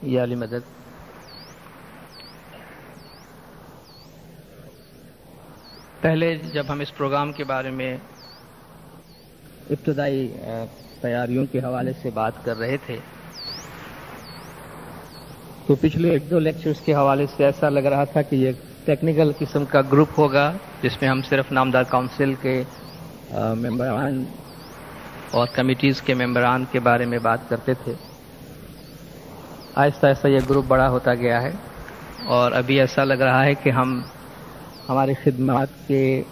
یا علی مدد. پہلے جب ہم اس پروگرام کے بارے میں ابتدائی تیاریوں کے حوالے سے بات کر رہے تھے تو پچھلے ایک دو لیکچرز کے حوالے سے ایسا لگ رہا تھا کہ یہ ٹیکنیکل قسم کا گروپ ہوگا جس میں ہم صرف نامدار کونسل کے ممبران اور کمیٹیز کے ممبران کے بارے میں بات کرتے تھے. آہستہ آہستہ یہ گروپ بڑا ہوتا گیا ہے اور ابھی ایسا لگ رہا ہے کہ ہم ہماری خدمات کے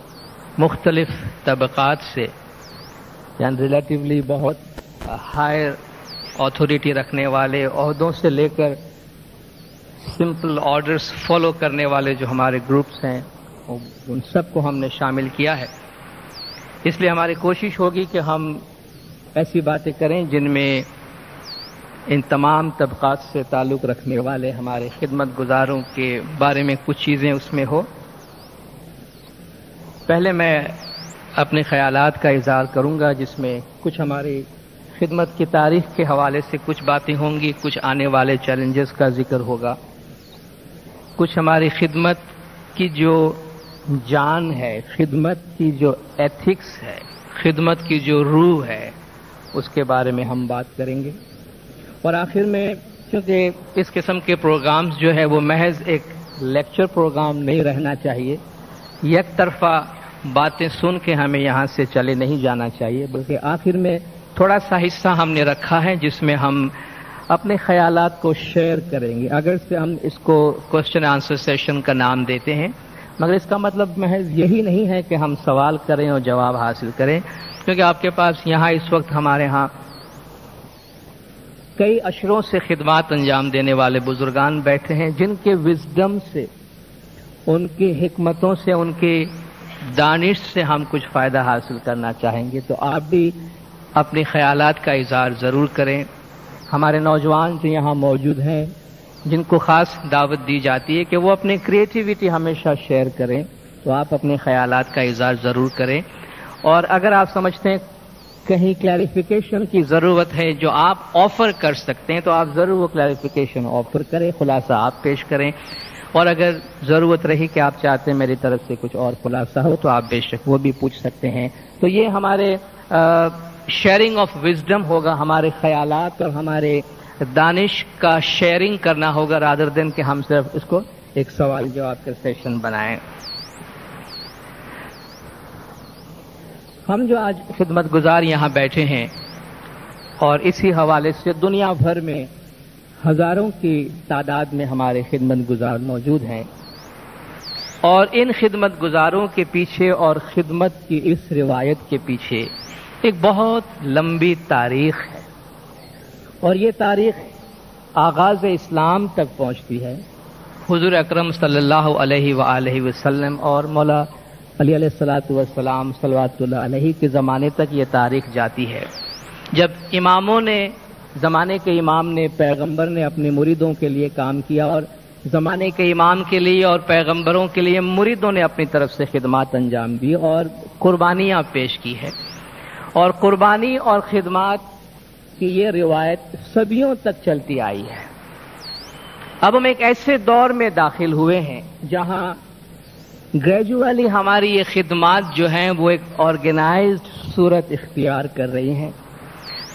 مختلف طبقات سے یعنی ریلیٹیولی بہت ہائر اتھارٹی رکھنے والے عہدوں سے لے کر سمپل آرڈرز فالو کرنے والے جو ہمارے گروپس ہیں ان سب کو ہم نے شامل کیا ہے. اس لیے ہماری کوشش ہوگی کہ ہم ایسی باتیں کریں جن میں ان تمام طبقات سے تعلق رکھنے والے ہمارے خدمت گزاروں کے بارے میں کچھ چیزیں اس میں ہو. پہلے میں اپنے خیالات کا اظہار کروں گا جس میں کچھ ہماری خدمت کی تاریخ کے حوالے سے کچھ باتیں ہوں گی, کچھ آنے والے چیلنجز کا ذکر ہوگا, کچھ ہماری خدمت کی جو جان ہے, خدمت کی جو ایتھکس ہے, خدمت کی جو روح ہے اس کے بارے میں ہم بات کریں گے. اور آخر میں کیونکہ اس قسم کے پروگرامز جو ہے وہ محض ایک لیکچر پروگرام نہیں رہنا چاہیے, یک طرفہ باتیں سن کے ہمیں یہاں سے چلے نہیں جانا چاہیے, بلکہ آخر میں تھوڑا سا حصہ ہم نے رکھا ہے جس میں ہم اپنے خیالات کو شیئر کریں گے. اگر سے ہم اس کو کوسچن آنسر سیشن کا نام دیتے ہیں مگر اس کا مطلب محض یہی نہیں ہے کہ ہم سوال کریں اور جواب حاصل کریں, کیونکہ آپ کے پاس یہاں اس وقت ہمارے ہاں کئی اشروں سے خدمات انجام دینے والے بزرگان بیٹھے ہیں جن کے وزڈم سے, ان کی حکمتوں سے, ان کی دانش سے ہم کچھ فائدہ حاصل کرنا چاہیں گے. تو آپ بھی اپنے خیالات کا اظہار ضرور کریں. ہمارے نوجوان جو یہاں موجود ہیں جن کو خاص دعوت دی جاتی ہے کہ وہ اپنی کریٹیوٹی ہمیشہ شیئر کریں, تو آپ اپنے خیالات کا اظہار ضرور کریں. اور اگر آپ سمجھتے ہیں کہیں کلیریفیکیشن کی ضرورت ہے جو آپ آفر کر سکتے ہیں تو آپ ضرور وہ کلیریفیکیشن آفر کریں, خلاصہ آپ پیش کریں. اور اگر ضرورت رہی کہ آپ چاہتے ہیں میری طرف سے کچھ اور خلاصہ ہو تو آپ بے شک وہ بھی پوچھ سکتے ہیں. تو یہ ہمارے شیئرنگ آف وزڈم ہوگا, ہمارے خیالات اور ہمارے دانش کا شیئرنگ کرنا ہوگا رادر دین کہ ہم صرف اس کو ایک سوال جواب کا سیشن بنائیں. ہم جو آج خدمت گزار یہاں بیٹھے ہیں اور اسی حوالے سے دنیا بھر میں ہزاروں کی تعداد میں ہمارے خدمت گزار موجود ہیں, اور ان خدمت گزاروں کے پیچھے اور خدمت کی اس روایت کے پیچھے ایک بہت لمبی تاریخ ہے, اور یہ تاریخ آغاز اسلام تک پہنچتی ہے. حضور اکرم صلی اللہ علیہ وآلہ وسلم اور مولا علی علیہ الصلوۃ والسلام صلوات اللہ علیہ کے زمانے تک یہ تاریخ جاتی ہے, جب اماموں نے, زمانے کے امام نے, پیغمبر نے اپنے مریدوں کے لیے کام کیا, اور زمانے کے امام کے لیے اور پیغمبروں کے لیے مریدوں نے اپنی طرف سے خدمات انجام دی اور قربانیاں پیش کی ہے. اور قربانی اور خدمات کی یہ روایت صدیوں تک چلتی آئی ہے. اب ہم ایک ایسے دور میں داخل ہوئے ہیں جہاں گریجولی ہماری یہ خدمات جو ہیں وہ ایک آرگنائزڈ صورت اختیار کر رہی ہیں.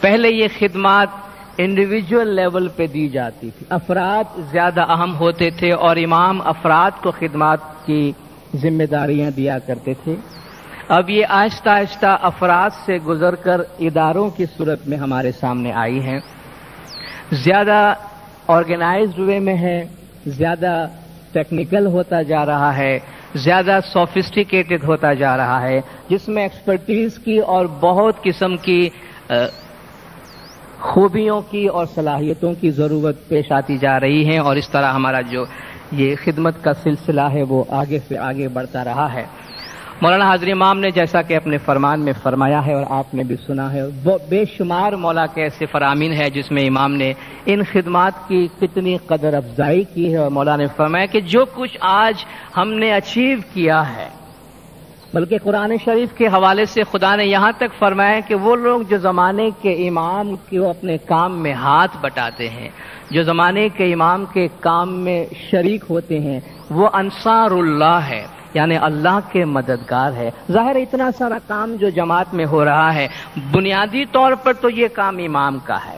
پہلے یہ خدمات انڈیویجول لیول پہ دی جاتی تھی, افراد زیادہ اہم ہوتے تھے اور امام افراد کو خدمات کی ذمہ داریاں دیا کرتے تھے. اب یہ آہستہ آہستہ افراد سے گزر کر اداروں کی صورت میں ہمارے سامنے آئی ہیں, زیادہ آرگنائزڈ وے میں ہے, زیادہ ٹیکنیکل ہوتا جا رہا ہے, زیادہ سوفسٹیکیٹڈ ہوتا جا رہا ہے, جس میں ایکسپرٹیز کی اور بہت قسم کی خوبیوں کی اور صلاحیتوں کی ضرورت پیش آتی جا رہی ہے, اور اس طرح ہمارا جو یہ خدمت کا سلسلہ ہے وہ آگے سے آگے بڑھتا رہا ہے. مولانا حاضر امام نے جیسا کہ اپنے فرمان میں فرمایا ہے اور آپ نے بھی سنا ہے, وہ بے شمار مولا کے ایسے فرامین ہے جس میں امام نے ان خدمات کی کتنی قدر افزائی کی ہے, اور مولا نے فرمایا کہ جو کچھ آج ہم نے اچیو کیا ہے بلکہ قرآن شریف کے حوالے سے خدا نے یہاں تک فرمایا کہ وہ لوگ جو زمانے کے امام کو اپنے کام میں ہاتھ بٹاتے ہیں، جو زمانے کے امام کے کام میں شریک ہوتے ہیں، وہ انصار اللہ ہے، یعنی اللہ کے مددگار ہے۔ ظاہر اتنا سارا کام جو جماعت میں ہو رہا ہے، بنیادی طور پر تو یہ کام امام کا ہے،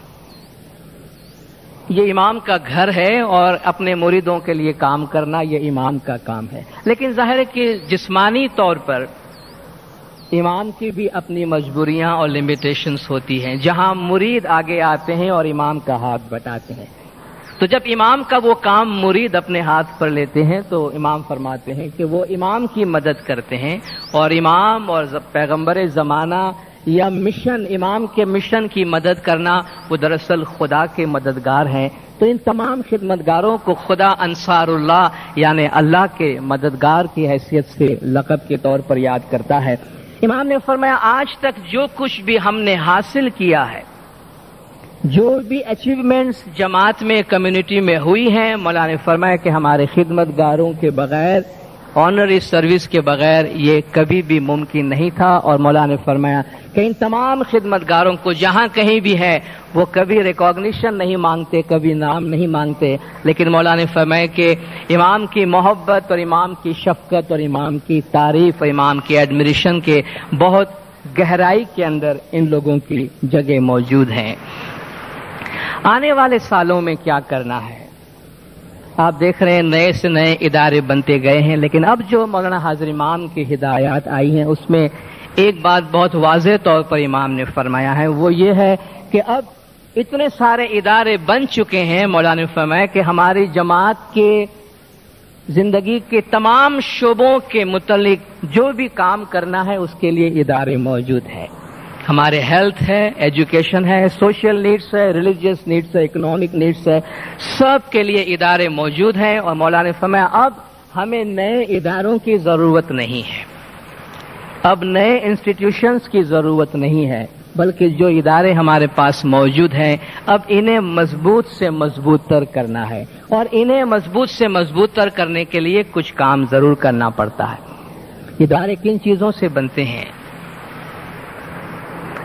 یہ امام کا گھر ہے، اور اپنے مریدوں کے لیے کام کرنا یہ امام کا کام ہے۔ لیکن ظاہر ہے کہ جسمانی طور پر امام کی بھی اپنی مجبوریاں اور لمیٹیشنز ہوتی ہیں، جہاں مرید آگے آتے ہیں اور امام کا ہاتھ بٹاتے ہیں۔ تو جب امام کا وہ کام مرید اپنے ہاتھ پر لیتے ہیں تو امام فرماتے ہیں کہ وہ امام کی مدد کرتے ہیں، اور امام اور پیغمبر زمانہ یا مشن، امام کے مشن کی مدد کرنا وہ دراصل خدا کے مددگار ہیں۔ تو ان تمام خدمتگاروں کو خدا انصار اللہ یعنی اللہ کے مددگار کی حیثیت سے لقب کے طور پر یاد کرتا ہے۔ امام نے فرمایا آج تک جو کچھ بھی ہم نے حاصل کیا ہے، جو بھی اچیومنٹس جماعت میں کمیونٹی میں ہوئی ہیں، مولا نے فرمایا کہ ہمارے خدمتگاروں کے بغیر، آنری سروس کے بغیر یہ کبھی بھی ممکن نہیں تھا۔ اور مولا نے فرمایا کہ ان تمام خدمتگاروں کو جہاں کہیں بھی ہے وہ کبھی ریکگنیشن نہیں مانگتے، کبھی نام نہیں مانگتے، لیکن مولا نے فرمایا کہ امام کی محبت اور امام کی شفقت اور امام کی تعریف اور امام کی ایڈمریشن کے بہت گہرائی کے اندر ان لوگوں کی جگہ موجود ہیں۔ آنے والے سالوں میں کیا کرنا ہے؟ آپ دیکھ رہے ہیں نئے سے نئے ادارے بنتے گئے ہیں، لیکن اب جو مولانا حاضر امام کی ہدایات آئی ہیں اس میں ایک بات بہت واضح طور پر امام نے فرمایا ہے، وہ یہ ہے کہ اب اتنے سارے ادارے بن چکے ہیں، مولانا نے فرمایا کہ ہماری جماعت کے زندگی کے تمام شعبوں کے متعلق جو بھی کام کرنا ہے اس کے لیے ادارے موجود ہیں۔ ہمارے ہیلتھ ہے، ایجوکیشن ہے، سوشل نیڈس ہے، ریلیجیس نیڈس ہے، اکنامک نیڈس ہے، سب کے لیے ادارے موجود ہیں۔ اور مولانا نے فرمایا اب ہمیں نئے اداروں کی ضرورت نہیں ہے، اب نئے انسٹیٹیوشنز کی ضرورت نہیں ہے، بلکہ جو ادارے ہمارے پاس موجود ہیں اب انہیں مضبوط سے مضبوط تر کرنا ہے، اور انہیں مضبوط سے مضبوط تر کرنے کے لیے کچھ کام ضرور کرنا پڑتا ہے۔ ادارے کن چیزوں سے بنتے ہیں؟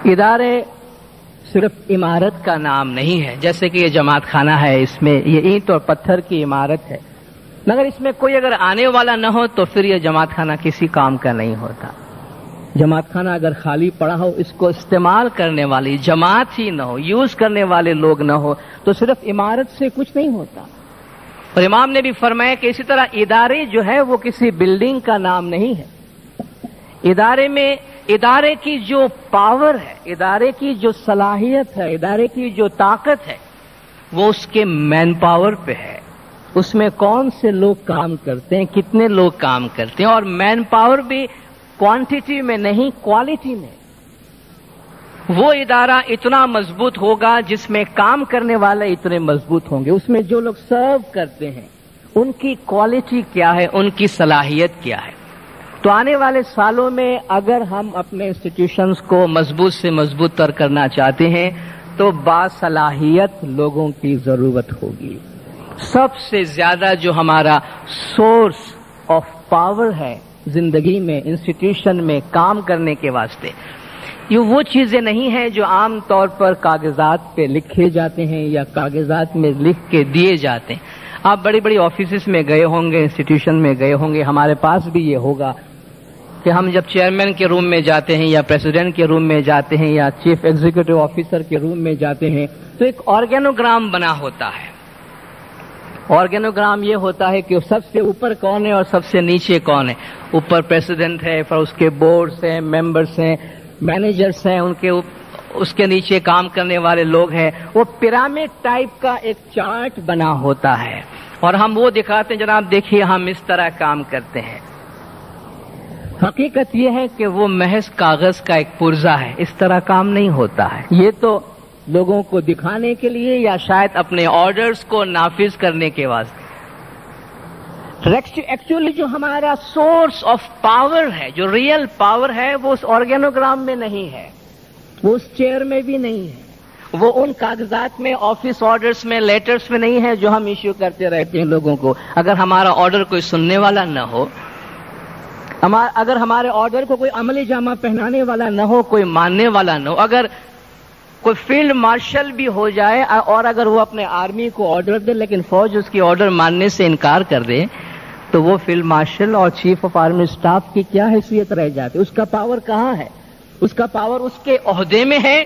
ادارے صرف عمارت کا نام نہیں ہے، جیسے کہ یہ جماعت خانہ ہے، اس میں یہ اینٹ اور پتھر کی عمارت ہے، مگر اس میں کوئی اگر آنے والا نہ ہو تو پھر یہ جماعت خانہ کسی کام کا نہیں ہوتا۔ جماعت خانہ اگر خالی پڑا ہو، اس کو استعمال کرنے والی جماعت ہی نہ ہو، یوز کرنے والے لوگ نہ ہو، تو صرف عمارت سے کچھ نہیں ہوتا۔ اور امام نے بھی فرمایا کہ اسی طرح ادارے جو ہے وہ کسی بلڈنگ کا نام نہیں ہے، ادارے میں ادارے کی جو پاور ہے، ادارے کی جو صلاحیت ہے، ادارے کی جو طاقت ہے وہ اس کے مین پاور پہ ہے، اس میں کون سے لوگ کام کرتے ہیں، کتنے لوگ کام کرتے ہیں، اور مین پاور بھی کوانٹٹی میں نہیں کوالٹی میں۔ وہ ادارہ اتنا مضبوط ہوگا جس میں کام کرنے والے اتنے مضبوط ہوں گے، اس میں جو لوگ سرو کرتے ہیں ان کی کوالٹی کیا ہے، ان کی صلاحیت کیا ہے۔ تو آنے والے سالوں میں اگر ہم اپنے انسٹیٹیوشنز کو مضبوط سے مضبوط تر کرنا چاہتے ہیں تو باصلاحیت لوگوں کی ضرورت ہوگی۔ سب سے زیادہ جو ہمارا سورس آف پاور ہے زندگی میں، انسٹیٹیوشن میں کام کرنے کے واسطے، یہ وہ چیزیں نہیں ہیں جو عام طور پر کاغذات پہ لکھے جاتے ہیں یا کاغذات میں لکھ کے دیے جاتے ہیں۔ آپ بڑی بڑی آفیسز میں گئے ہوں گے، انسٹیٹیوشن میں گئے ہوں گے، ہمارے پاس بھی یہ ہوگا کہ ہم جب چیئرمین کے روم میں جاتے ہیں یا پریزیڈنٹ کے روم میں جاتے ہیں یا چیف ایگزیکٹو آفیسر کے روم میں جاتے ہیں تو ایک آرگینوگرام بنا ہوتا ہے۔ آرگینوگرام یہ ہوتا ہے کہ سب سے اوپر کون ہے اور سب سے نیچے کون ہے۔ اوپر پریزیڈنٹ ہے، پھر اس کے بورڈز ہیں، ممبرز ہیں، مینیجرز ہیں، اس کے نیچے کام کرنے والے لوگ ہیں۔ وہ پیرامڈ ٹائپ کا ایک چارٹ بنا ہوتا ہے اور ہم وہ دکھاتے ہیں، جناب دیکھیے ہم اس طرح کام کرتے ہیں۔ حقیقت یہ ہے کہ وہ محض کاغذ کا ایک پرزہ ہے، اس طرح کام نہیں ہوتا ہے۔ یہ تو لوگوں کو دکھانے کے لیے یا شاید اپنے آرڈرز کو نافذ کرنے کے واسطے۔ ایکچولی جو ہمارا سورس آف پاور ہے، جو ریئل پاور ہے، وہ اس آرگینوگرام میں نہیں ہے، وہ اس چیئر میں بھی نہیں ہے، وہ ان کاغذات میں، آفس آرڈرز میں، لیٹرز میں نہیں ہے جو ہم ایشو کرتے رہتے ہیں لوگوں کو۔ اگر ہمارا آرڈر کوئی سننے والا نہ ہو، اگر ہمارے آرڈر کو کوئی عملی جامہ پہنانے والا نہ ہو، کوئی ماننے والا نہ ہو، اگر کوئی فیلڈ مارشل بھی ہو جائے اور اگر وہ اپنے آرمی کو آرڈر دے لیکن فوج اس کی آرڈر ماننے سے انکار کر دے، تو وہ فیلڈ مارشل اور چیف آف آرمی اسٹاف کی کیا حیثیت رہ جاتی؟ اس کا پاور کہاں ہے؟ اس کا پاور اس کے عہدے میں ہے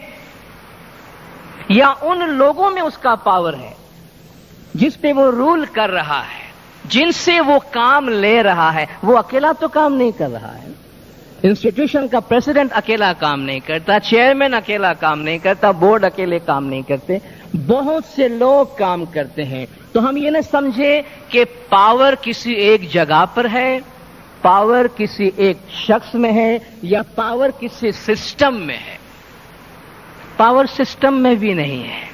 یا ان لوگوں میں اس کا پاور ہے جس پہ وہ رول کر رہا ہے، جن سے وہ کام لے رہا ہے؟ وہ اکیلا تو کام نہیں کر رہا ہے. انسٹیٹیوشن کا پریزیڈنٹ اکیلا کام نہیں کرتا، چیئرمین اکیلا کام نہیں کرتا، بورڈ اکیلے کام نہیں کرتے، بہت سے لوگ کام کرتے ہیں. تو ہم یہ نہ سمجھے کہ پاور کسی ایک جگہ پر ہے، پاور کسی ایک شخص میں ہے یا پاور کسی سسٹم میں ہے. پاور سسٹم میں بھی نہیں ہے،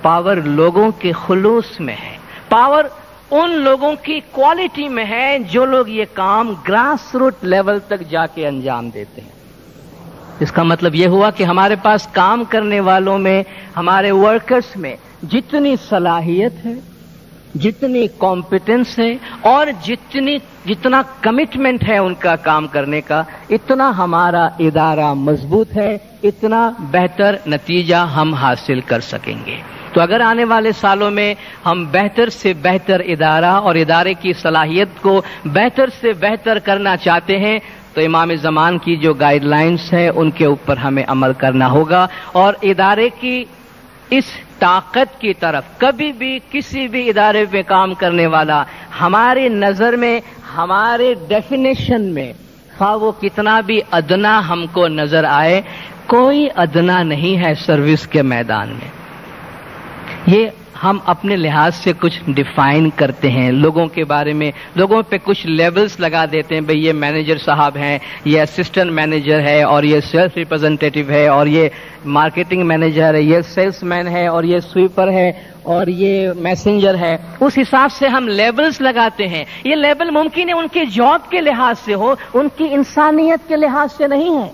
پاور لوگوں کے خلوص میں ہے، پاور ان لوگوں کی کوالٹی میں ہے جو لوگ یہ کام گراس روٹ لیول تک جا کے انجام دیتے ہیں. اس کا مطلب یہ ہوا کہ ہمارے پاس کام کرنے والوں میں، ہمارے ورکرز میں جتنی صلاحیت ہے، جتنی کمپیٹنس ہے اور جتنا کمٹمنٹ ہے ان کا کام کرنے کا، اتنا ہمارا ادارہ مضبوط ہے، اتنا بہتر نتیجہ ہم حاصل کر سکیں گے. تو اگر آنے والے سالوں میں ہم بہتر سے بہتر ادارہ اور ادارے کی صلاحیت کو بہتر سے بہتر کرنا چاہتے ہیں تو امام زمان کی جو گائیڈ لائنز ہیں ان کے اوپر ہمیں عمل کرنا ہوگا، اور ادارے کی اس طاقت کی طرف کبھی بھی کسی بھی ادارے میں کام کرنے والا ہماری نظر میں، ہمارے ڈیفینیشن میں، خواہ وہ کتنا بھی ادنا ہم کو نظر آئے، کوئی ادنا نہیں ہے سروس کے میدان میں. یہ ہم اپنے لحاظ سے کچھ ڈیفائن کرتے ہیں لوگوں کے بارے میں، لوگوں پہ کچھ لیبلز لگا دیتے ہیں، بھئی یہ مینیجر صاحب ہیں، یہ اسسٹنٹ مینیجر ہے، اور یہ سیلس ریپرزنٹیٹو ہے، اور یہ مارکیٹنگ مینیجر ہے، یہ سیلس مین ہے، اور یہ سویپر ہے، اور یہ میسنجر ہے. اس حساب سے ہم لیبلز لگاتے ہیں. یہ لیبل ممکن ہے ان کے جاب کے لحاظ سے ہو، ان کی انسانیت کے لحاظ سے نہیں ہے،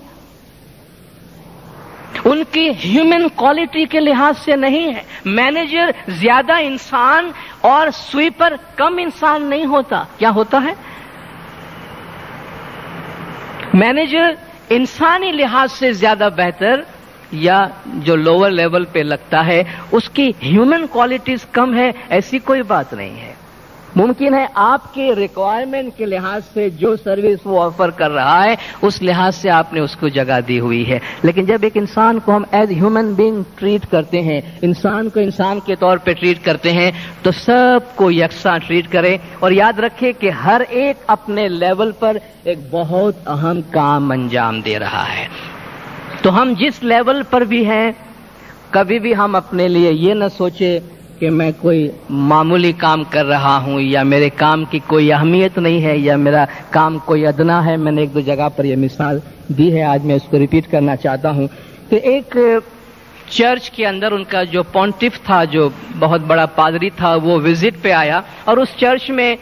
ان کی ہیومن کوالٹی کے لحاظ سے نہیں ہے. مینیجر زیادہ انسان اور سویپر کم انسان نہیں ہوتا. کیا ہوتا ہے؟ مینیجر انسانی لحاظ سے زیادہ بہتر یا جو لوور لیول پہ لگتا ہے اس کی ہیومن کوالٹیز کم ہے، ایسی کوئی بات نہیں ہے. ممکن ہے آپ کے ریکوائرمنٹ کے لحاظ سے جو سروس وہ آفر کر رہا ہے اس لحاظ سے آپ نے اس کو جگہ دی ہوئی ہے، لیکن جب ایک انسان کو ہم ایز ہیومن بینگ ٹریٹ کرتے ہیں، انسان کو انسان کے طور پہ ٹریٹ کرتے ہیں، تو سب کو یکساں ٹریٹ کریں. اور یاد رکھیں کہ ہر ایک اپنے لیول پر ایک بہت اہم کام انجام دے رہا ہے. تو ہم جس لیول پر بھی ہیں، کبھی بھی ہم اپنے لیے یہ نہ سوچے کہ میں کوئی معمولی کام کر رہا ہوں یا میرے کام کی کوئی اہمیت نہیں ہے یا میرا کام کوئی ادنا ہے. میں نے ایک دو جگہ پر یہ مثال دی ہے، آج میں اس کو ریپیٹ کرنا چاہتا ہوں کہ ایک چرچ کے اندر ان کا جو پونٹف تھا، جو بہت بڑا پادری تھا، وہ وزٹ پہ آیا اور اس چرچ میں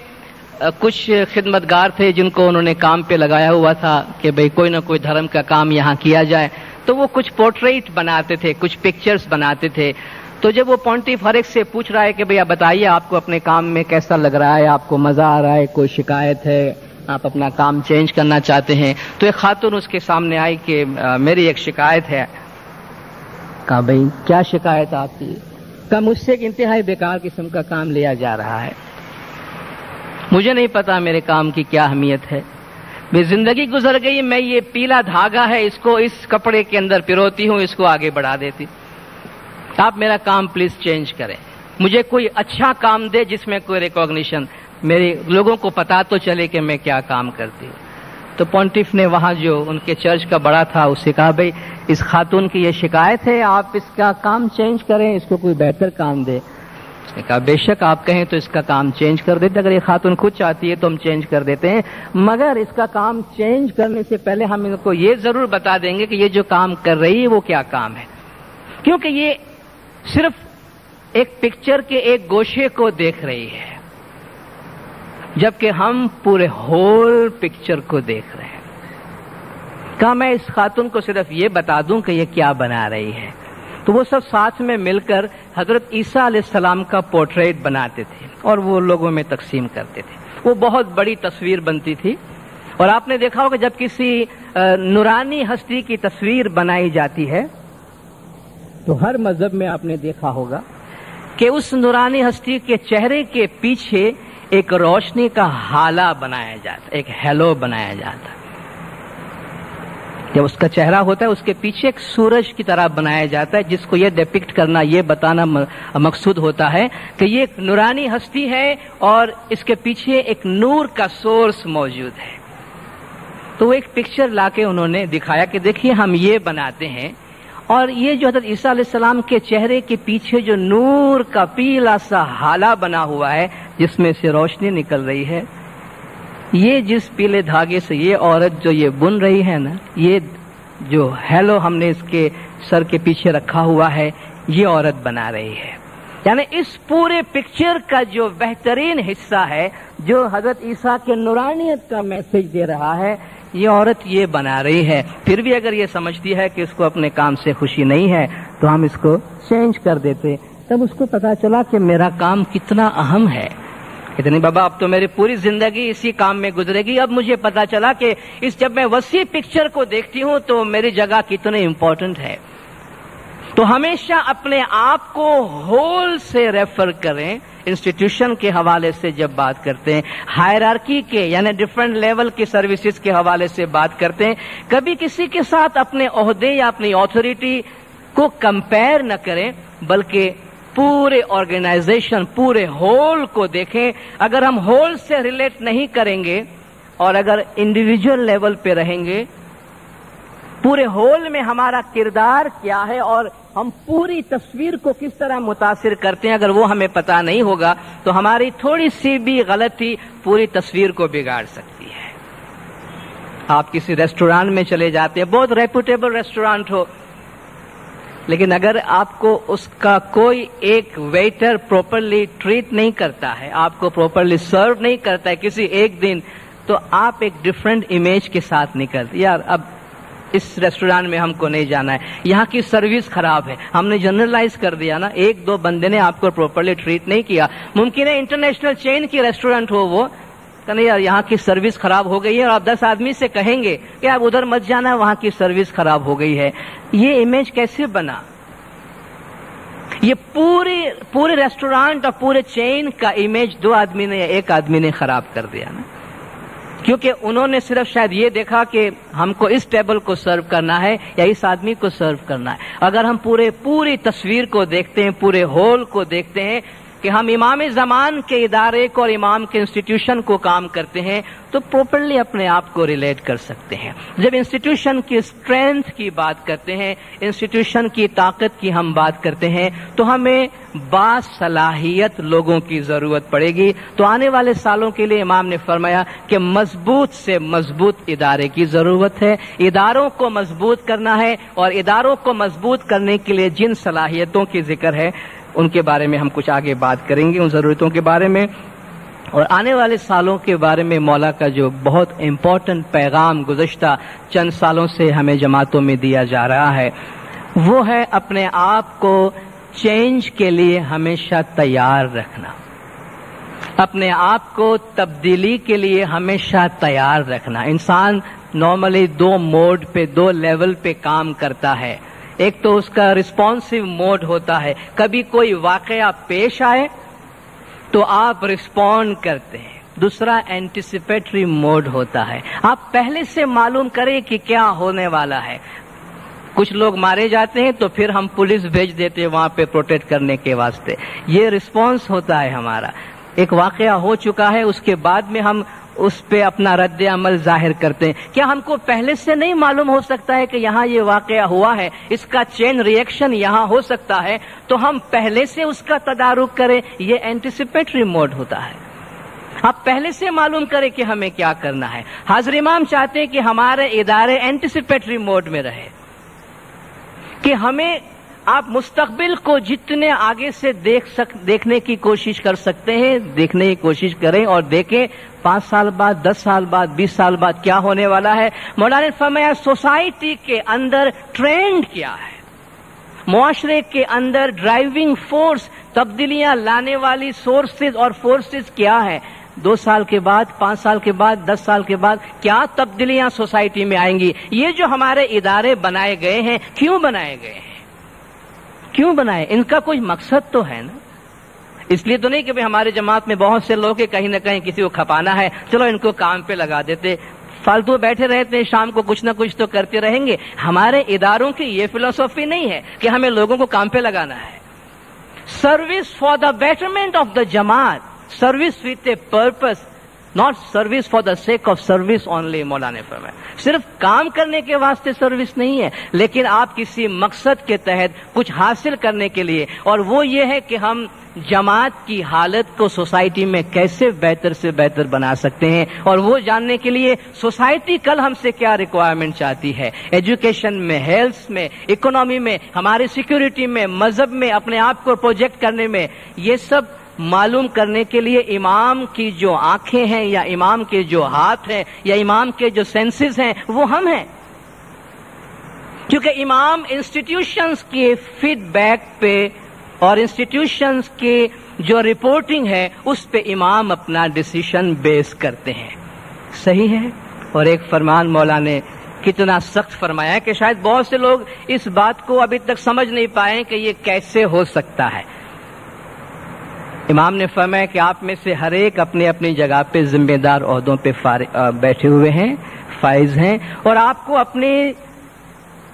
کچھ خدمتگار تھے جن کو انہوں نے کام پہ لگایا ہوا تھا کہ بھئی کوئی نہ کوئی دھرم کا کام یہاں کیا جائے. تو وہ کچھ پورٹریٹ بناتے تھے، کچھ پکچرز بناتے تھے. تو جب وہ پونٹیف ہر ایک سے پوچھ رہا ہے کہ بھئی آپ بتائیے آپ کو اپنے کام میں کیسا لگ رہا ہے، آپ کو مزہ آ رہا ہے، کوئی شکایت ہے، آپ اپنا کام چینج کرنا چاہتے ہیں، تو ایک خاتون اس کے سامنے آئی کہ میری ایک شکایت ہے. کہا بھئی کیا شکایت آپ کی؟ کہا مجھ سے ایک انتہائی بیکار قسم کا کام لیا جا رہا ہے، مجھے نہیں پتا میرے کام کی کیا اہمیت ہے، میری زندگی گزر گئی، میں یہ پیلا دھاگا ہے اس کو اس کپڑے کے اندر پروتی ہوں، اس کو آگے بڑھا دیتی. آپ میرا کام پلیز چینج کریں، مجھے کوئی اچھا کام دے جس میں کوئی ریکوگنیشن، میرے لوگوں کو پتا تو چلے کہ میں کیا کام کرتی ہوں. تو پونٹیف نے وہاں جو ان کے چرچ کا بڑا تھا اس سے کہا بھئی اس خاتون کی یہ شکایت ہے، آپ اس کا کام چینج کریں، اس کو کوئی بہتر کام دے. اس نے کہا بے شک آپ کہیں تو اس کا کام چینج کر دیتے، اگر یہ خاتون خود چاہتی ہے تو ہم چینج کر دیتے ہیں، مگر اس کا کام چینج کرنے سے پہلے ہم ان کو یہ ضرور بتا دیں گے کہ یہ جو کام کر رہی ہے وہ کیا کام ہے. کیونکہ یہ صرف ایک پکچر کے ایک گوشے کو دیکھ رہی ہے جبکہ ہم پورے ہول پکچر کو دیکھ رہے ہیں. کہا میں اس خاتون کو صرف یہ بتا دوں کہ یہ کیا بنا رہی ہے. تو وہ سب ساتھ میں مل کر حضرت عیسیٰ علیہ السلام کا پورٹریٹ بناتے تھے اور وہ لوگوں میں تقسیم کرتے تھے. وہ بہت بڑی تصویر بنتی تھی اور آپ نے دیکھا ہوگا جب کسی نورانی ہستی کی تصویر بنائی جاتی ہے تو ہر مذہب میں آپ نے دیکھا ہوگا کہ اس نورانی ہستی کے چہرے کے پیچھے ایک روشنی کا ہالہ بنایا جاتا ہے، ایک ہیلو بنایا جاتا ہے۔ جب اس کا چہرہ ہوتا ہے اس کے پیچھے ایک سورج کی طرح بنایا جاتا ہے، جس کو یہ ڈیپکٹ کرنا، یہ بتانا مقصود ہوتا ہے کہ یہ ایک نورانی ہستی ہے اور اس کے پیچھے ایک نور کا سورس موجود ہے۔ تو وہ ایک پکچر لا کے انہوں نے دکھایا کہ دیکھیے ہم یہ بناتے ہیں، اور یہ جو حضرت عیسیٰ علیہ السلام کے چہرے کے پیچھے جو نور کا پیلا سا ہالہ بنا ہوا ہے جس میں سے روشنی نکل رہی ہے، یہ جس پیلے دھاگے سے یہ عورت جو یہ بن رہی ہے نا، یہ جو ہیلو ہم نے اس کے سر کے پیچھے رکھا ہوا ہے، یہ عورت بنا رہی ہے۔ یعنی اس پورے پکچر کا جو بہترین حصہ ہے، جو حضرت عیسیٰ کے نورانیت کا میسج دے رہا ہے، یہ عورت یہ بنا رہی ہے۔ پھر بھی اگر یہ سمجھتی ہے کہ اس کو اپنے کام سے خوشی نہیں ہے تو ہم اس کو چینج کر دیتے۔ تب اس کو پتا چلا کہ میرا کام کتنا اہم ہے۔ اتنی بابا اب تو میری پوری زندگی اسی کام میں گزرے گی۔ اب مجھے پتا چلا کہ جب میں وسیع پکچر کو دیکھتی ہوں تو میری جگہ کتنی امپورٹنٹ ہے۔ تو ہمیشہ اپنے آپ کو ہول سے ریفر کریں۔ انسٹیٹیوشن کے حوالے سے جب بات کرتے ہیں، ہائرارکی کے یعنی ڈفرنٹ لیول کی سروسز کے حوالے سے بات کرتے ہیں، کبھی کسی کے ساتھ اپنے عہدے یا اپنی اتھارٹی کو کمپیئر نہ کریں، بلکہ پورے آرگنائزیشن، پورے ہول کو دیکھیں۔ اگر ہم ہول سے ریلیٹ نہیں کریں گے اور اگر انڈیویجول لیول پہ رہیں گے، پورے ہول میں ہمارا کردار کیا ہے اور ہم پوری تصویر کو کس طرح متاثر کرتے ہیں، اگر وہ ہمیں پتا نہیں ہوگا تو ہماری تھوڑی سی بھی غلطی پوری تصویر کو بگاڑ سکتی ہے۔ آپ کسی ریسٹورانٹ میں چلے جاتے ہیں، بہت ریپوٹیبل ریسٹورانٹ ہو، لیکن اگر آپ کو اس کا کوئی ایک ویٹر پراپرلی ٹریٹ نہیں کرتا ہے، آپ کو پراپرلی سرو نہیں کرتا ہے کسی ایک دن، تو آپ ایک ڈفرینٹ امیج کے ساتھ نکلتے، یار اب اس ریسٹورانٹ میں ہم کو نہیں جانا ہے، یہاں کی سروس خراب ہے۔ ہم نے جنرلائز کر دیا نا، ایک دو بندے نے آپ کو پراپرلی ٹریٹ نہیں کیا، ممکن ہے انٹرنیشنل چین کی ریسٹورینٹ ہو وہ، کہ نہیں یار یہاں کی سروس خراب ہو گئی ہے، اور آپ 10 آدمی سے کہیں گے کہ آپ ادھر مت جانا، وہاں کی سروس خراب ہو گئی ہے۔ یہ امیج کیسے بنا؟ یہ پورے ریسٹورانٹ اور پورے چین کا امیج 2 آدمی نے یا 1 آدمی نے خراب کر دیا نا، کیونکہ انہوں نے صرف شاید یہ دیکھا کہ ہم کو اس ٹیبل کو سرو کرنا ہے یا اس آدمی کو سرو کرنا ہے۔ اگر ہم پوری تصویر کو دیکھتے ہیں، پورے ہول کو دیکھتے ہیں کہ ہم امام زمان کے ادارے کو اور امام کے انسٹیٹیوشن کو کام کرتے ہیں، تو پراپرلی اپنے آپ کو ریلیٹ کر سکتے ہیں۔ جب انسٹیٹیوشن کی اسٹرینتھ کی بات کرتے ہیں، انسٹیٹیوشن کی طاقت کی ہم بات کرتے ہیں، تو ہمیں باصلاحیت لوگوں کی ضرورت پڑے گی۔ تو آنے والے سالوں کے لیے امام نے فرمایا کہ مضبوط سے مضبوط ادارے کی ضرورت ہے، اداروں کو مضبوط کرنا ہے، اور اداروں کو مضبوط کرنے کے لیے جن صلاحیتوں کی ذکر ہے ان کے بارے میں ہم کچھ آگے بات کریں گے، ان ضرورتوں کے بارے میں، اور آنے والے سالوں کے بارے میں مولا کا جو بہت امپورٹنٹ پیغام گزشتہ چند سالوں سے ہمیں جماعتوں میں دیا جا رہا ہے، وہ ہے اپنے آپ کو چینج کے لیے ہمیشہ تیار رکھنا، اپنے آپ کو تبدیلی کے لیے ہمیشہ تیار رکھنا۔ انسان نارملی 2 موڈ پہ، 2 لیول پہ کام کرتا ہے۔ ایک تو اس کا رسپانسو موڈ ہوتا ہے، کبھی کوئی واقعہ پیش آئے تو آپ رسپونڈ کرتے ہیں۔ دوسرا اینٹیسپیٹری موڈ ہوتا ہے، آپ پہلے سے معلوم کریں کہ کیا ہونے والا ہے۔ کچھ لوگ مارے جاتے ہیں تو پھر ہم پولیس بھیج دیتے ہیں وہاں پہ پروٹیکٹ کرنے کے واسطے، یہ رسپانس ہوتا ہے ہمارا۔ ایک واقعہ ہو چکا ہے، اس کے بعد میں ہم اس پہ اپنا رد عمل ظاہر کرتے ہیں۔ کیا ہم کو پہلے سے نہیں معلوم ہو سکتا ہے کہ یہاں یہ واقعہ ہوا ہے، اس کا چین ریئیکشن یہاں ہو سکتا ہے، تو ہم پہلے سے اس کا تدارک کریں، یہ اینٹیسپیٹری موڈ ہوتا ہے۔ آپ پہلے سے معلوم کریں کہ ہمیں کیا کرنا ہے۔ حاضر امام چاہتے ہیں کہ ہمارے ادارے اینٹیسپیٹری موڈ میں رہے، کہ ہمیں آپ مستقبل کو جتنے آگے سے دیکھنے کی کوشش کر سکتے ہیں، دیکھنے کی کوشش کریں، اور دیکھیں 5 سال بعد، 10 سال بعد، 20 سال بعد کیا ہونے والا ہے۔ مولانا نے فرمایا سوسائٹی کے اندر ٹرینڈ کیا ہے، معاشرے کے اندر ڈرائیونگ فورس، تبدیلیاں لانے والی سورسز اور فورسز کیا ہے۔ 2 سال کے بعد, 5 سال کے بعد, 10 سال کے بعد کیا تبدیلیاں سوسائٹی میں آئیں گی. یہ جو ہمارے ادارے بنائے گئے ہیں, کیوں بنائے گئے ہیں, کیوں بنائے؟ ان کا کوئی مقصد تو ہے نا. اس لیے تو نہیں کہ ہمارے جماعت میں بہت سے لوگ کہیں نہ کہیں کسی کو کھپانا ہے, چلو ان کو کام پہ لگا دیتے, فالتو بیٹھے رہتے ہیں, شام کو کچھ نہ کچھ تو کرتے رہیں گے. ہمارے اداروں کی یہ فلسفی نہیں ہے کہ ہمیں لوگوں کو کام پہ لگانا ہے. Service for the betterment of the Jamaat, service with a purpose, not service for the sake of service only. مولانا نے فرمایا صرف کام کرنے کے واسطے سروس نہیں ہے, لیکن آپ کسی مقصد کے تحت کچھ حاصل کرنے کے لیے, اور وہ یہ ہے کہ ہم جماعت کی حالت کو سوسائٹی میں کیسے بہتر سے بہتر بنا سکتے ہیں, اور وہ جاننے کے لیے سوسائٹی کل ہم سے کیا ریکوائرمنٹ چاہتی ہے, ایجوکیشن میں, ہیلتھ میں, اکنامی میں, ہماری سیکیورٹی میں, مذہب میں, اپنے آپ کو پروجیکٹ کرنے میں. یہ سب معلوم کرنے کے لیے امام کی جو آنکھیں ہیں, یا امام کے جو ہاتھ ہیں, یا امام کے جو سینسز ہیں, وہ ہم ہیں. کیونکہ امام انسٹیٹیوشنز کے فیڈ بیک پہ اور انسٹیٹیوشنز کی جو رپورٹنگ ہے اس پہ امام اپنا ڈیسیشن بیس کرتے ہیں. صحیح ہے. اور ایک فرمان مولا نے کتنا سخت فرمایا ہے کہ شاید بہت سے لوگ اس بات کو ابھی تک سمجھ نہیں پائے کہ یہ کیسے ہو سکتا ہے. امام نے فرمایا کہ آپ میں سے ہر ایک اپنی اپنی جگہ پہ ذمہ دار عہدوں پہ بیٹھے ہوئے ہیں, فائز ہیں, اور آپ کو اپنی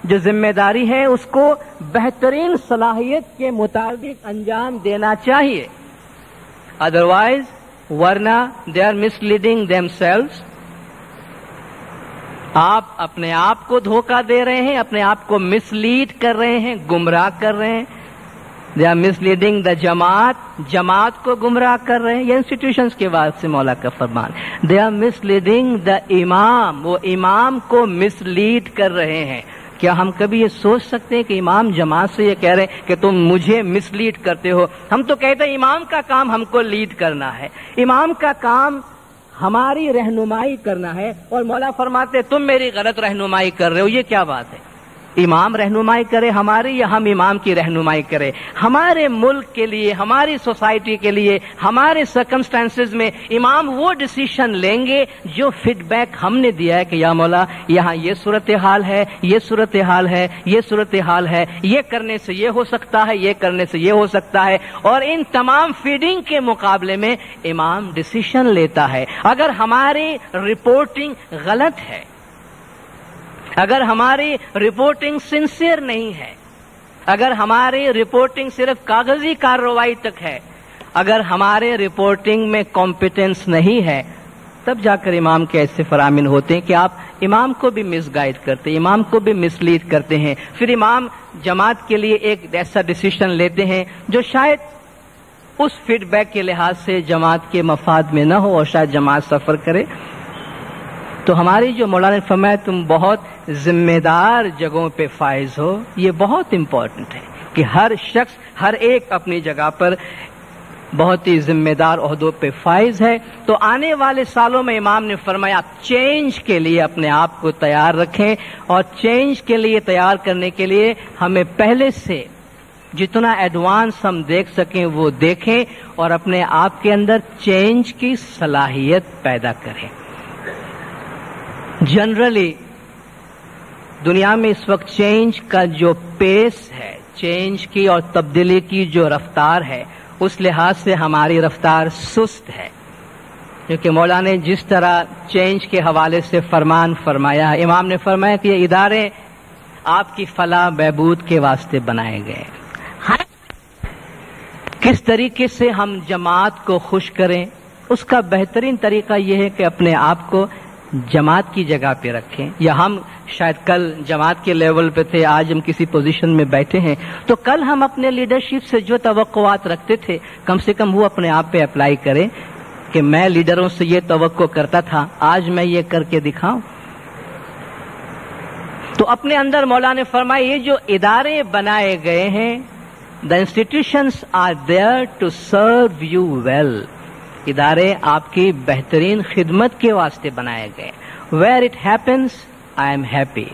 جو ذمہ داری ہے اس کو بہترین صلاحیت کے مطابق انجام دینا چاہیے. ادروائز, ورنہ they are misleading themselves. آپ اپنے آپ کو دھوکہ دے رہے ہیں, اپنے آپ کو مس لیڈ کر رہے ہیں, گمراہ کر رہے ہیں. دے آر مس لیڈنگ دا جماعت, جماعت کو گمراہ کر رہے ہیں. یہ انسٹیٹیوشنز کے بعد سے مولا کا فرمان. دے آر مس لیڈنگ دا امام, وہ امام کو مس لیڈ کر رہے ہیں. کیا ہم کبھی یہ سوچ سکتے ہیں کہ امام جماعت سے یہ کہہ رہے ہیں کہ تم مجھے مس لیڈ کرتے ہو؟ ہم تو کہتے ہیں امام کا کام ہم کو لیڈ کرنا ہے, امام کا کام ہماری رہنمائی کرنا ہے. اور مولا فرماتے تم میری غلط رہنمائی کر رہے ہو. یہ کیا بات ہے؟ امام رہنمائی کرے ہماری, یا ہم امام کی رہنمائی کرے؟ ہمارے ملک کے لیے, ہماری سوسائٹی کے لیے, ہمارے سرکمسٹانسز میں امام وہ ڈیسیشن لیں گے جو فیڈ بیک ہم نے دیا ہے کہ یا مولا یہاں یہ صورتحال ہے, یہ صورتحال ہے, یہ صورتحال ہے, یہ کرنے سے یہ ہو سکتا ہے, یہ کرنے سے یہ ہو سکتا ہے. اور ان تمام فیڈنگ کے مقابلے میں امام ڈیسیشن لیتا ہے. اگر ہماری رپورٹنگ غلط ہے, اگر ہماری رپورٹنگ سنسیئر نہیں ہے, اگر ہماری رپورٹنگ صرف کاغذی کارروائی تک ہے, اگر ہمارے رپورٹنگ میں کمپیٹنس نہیں ہے, تب جا کر امام کے ایسے فرامین ہوتے ہیں کہ آپ امام کو بھی مس گائیڈ کرتے ہیں, امام کو بھی مس لیڈ کرتے ہیں. پھر امام جماعت کے لیے ایک ایسا ڈیسیشن لیتے ہیں جو شاید اس فیڈ بیک کے لحاظ سے جماعت کے مفاد میں نہ ہو, اور شاید جماعت سفر کرے. تو ہماری جو مولانا نے فرمایا تم بہت ذمہ دار جگہوں پہ فائز ہو, یہ بہت امپورٹنٹ ہے کہ ہر شخص, ہر ایک اپنی جگہ پر بہت ہی ذمہ دار عہدوں پہ فائز ہے. تو آنے والے سالوں میں امام نے فرمایا چینج کے لیے اپنے آپ کو تیار رکھیں, اور چینج کے لیے تیار کرنے کے لیے ہمیں پہلے سے جتنا ایڈوانس ہم دیکھ سکیں وہ دیکھیں, اور اپنے آپ کے اندر چینج کی صلاحیت پیدا کریں. جنرلی دنیا میں اس وقت چینج کا جو پیس ہے, چینج کی اور تبدیلی کی جو رفتار ہے, اس لحاظ سے ہماری رفتار سست ہے. کیونکہ مولا نے جس طرح چینج کے حوالے سے فرمان فرمایا ہے, امام نے فرمایا کہ یہ ادارے آپ کی فلاح بہبود کے واسطے بنائے گئے. کس طریقے سے ہم جماعت کو خوش کریں, اس کا بہترین طریقہ یہ ہے کہ اپنے آپ کو جماعت کی جگہ پہ رکھیں. یا ہم شاید کل جماعت کے لیول پہ تھے, آج ہم کسی پوزیشن میں بیٹھے ہیں, تو کل ہم اپنے لیڈرشپ سے جو توقعات رکھتے تھے کم سے کم وہ اپنے آپ پہ اپلائی کریں کہ میں لیڈروں سے یہ توقع کرتا تھا, آج میں یہ کر کے دکھاؤں. تو اپنے اندر مولا نے فرمایا یہ جو ادارے بنائے گئے ہیں, the institutions are there to serve you well. ادارے آپ کی بہترین خدمت کے واسطے بنائے گئے. Where it happens, I am happy.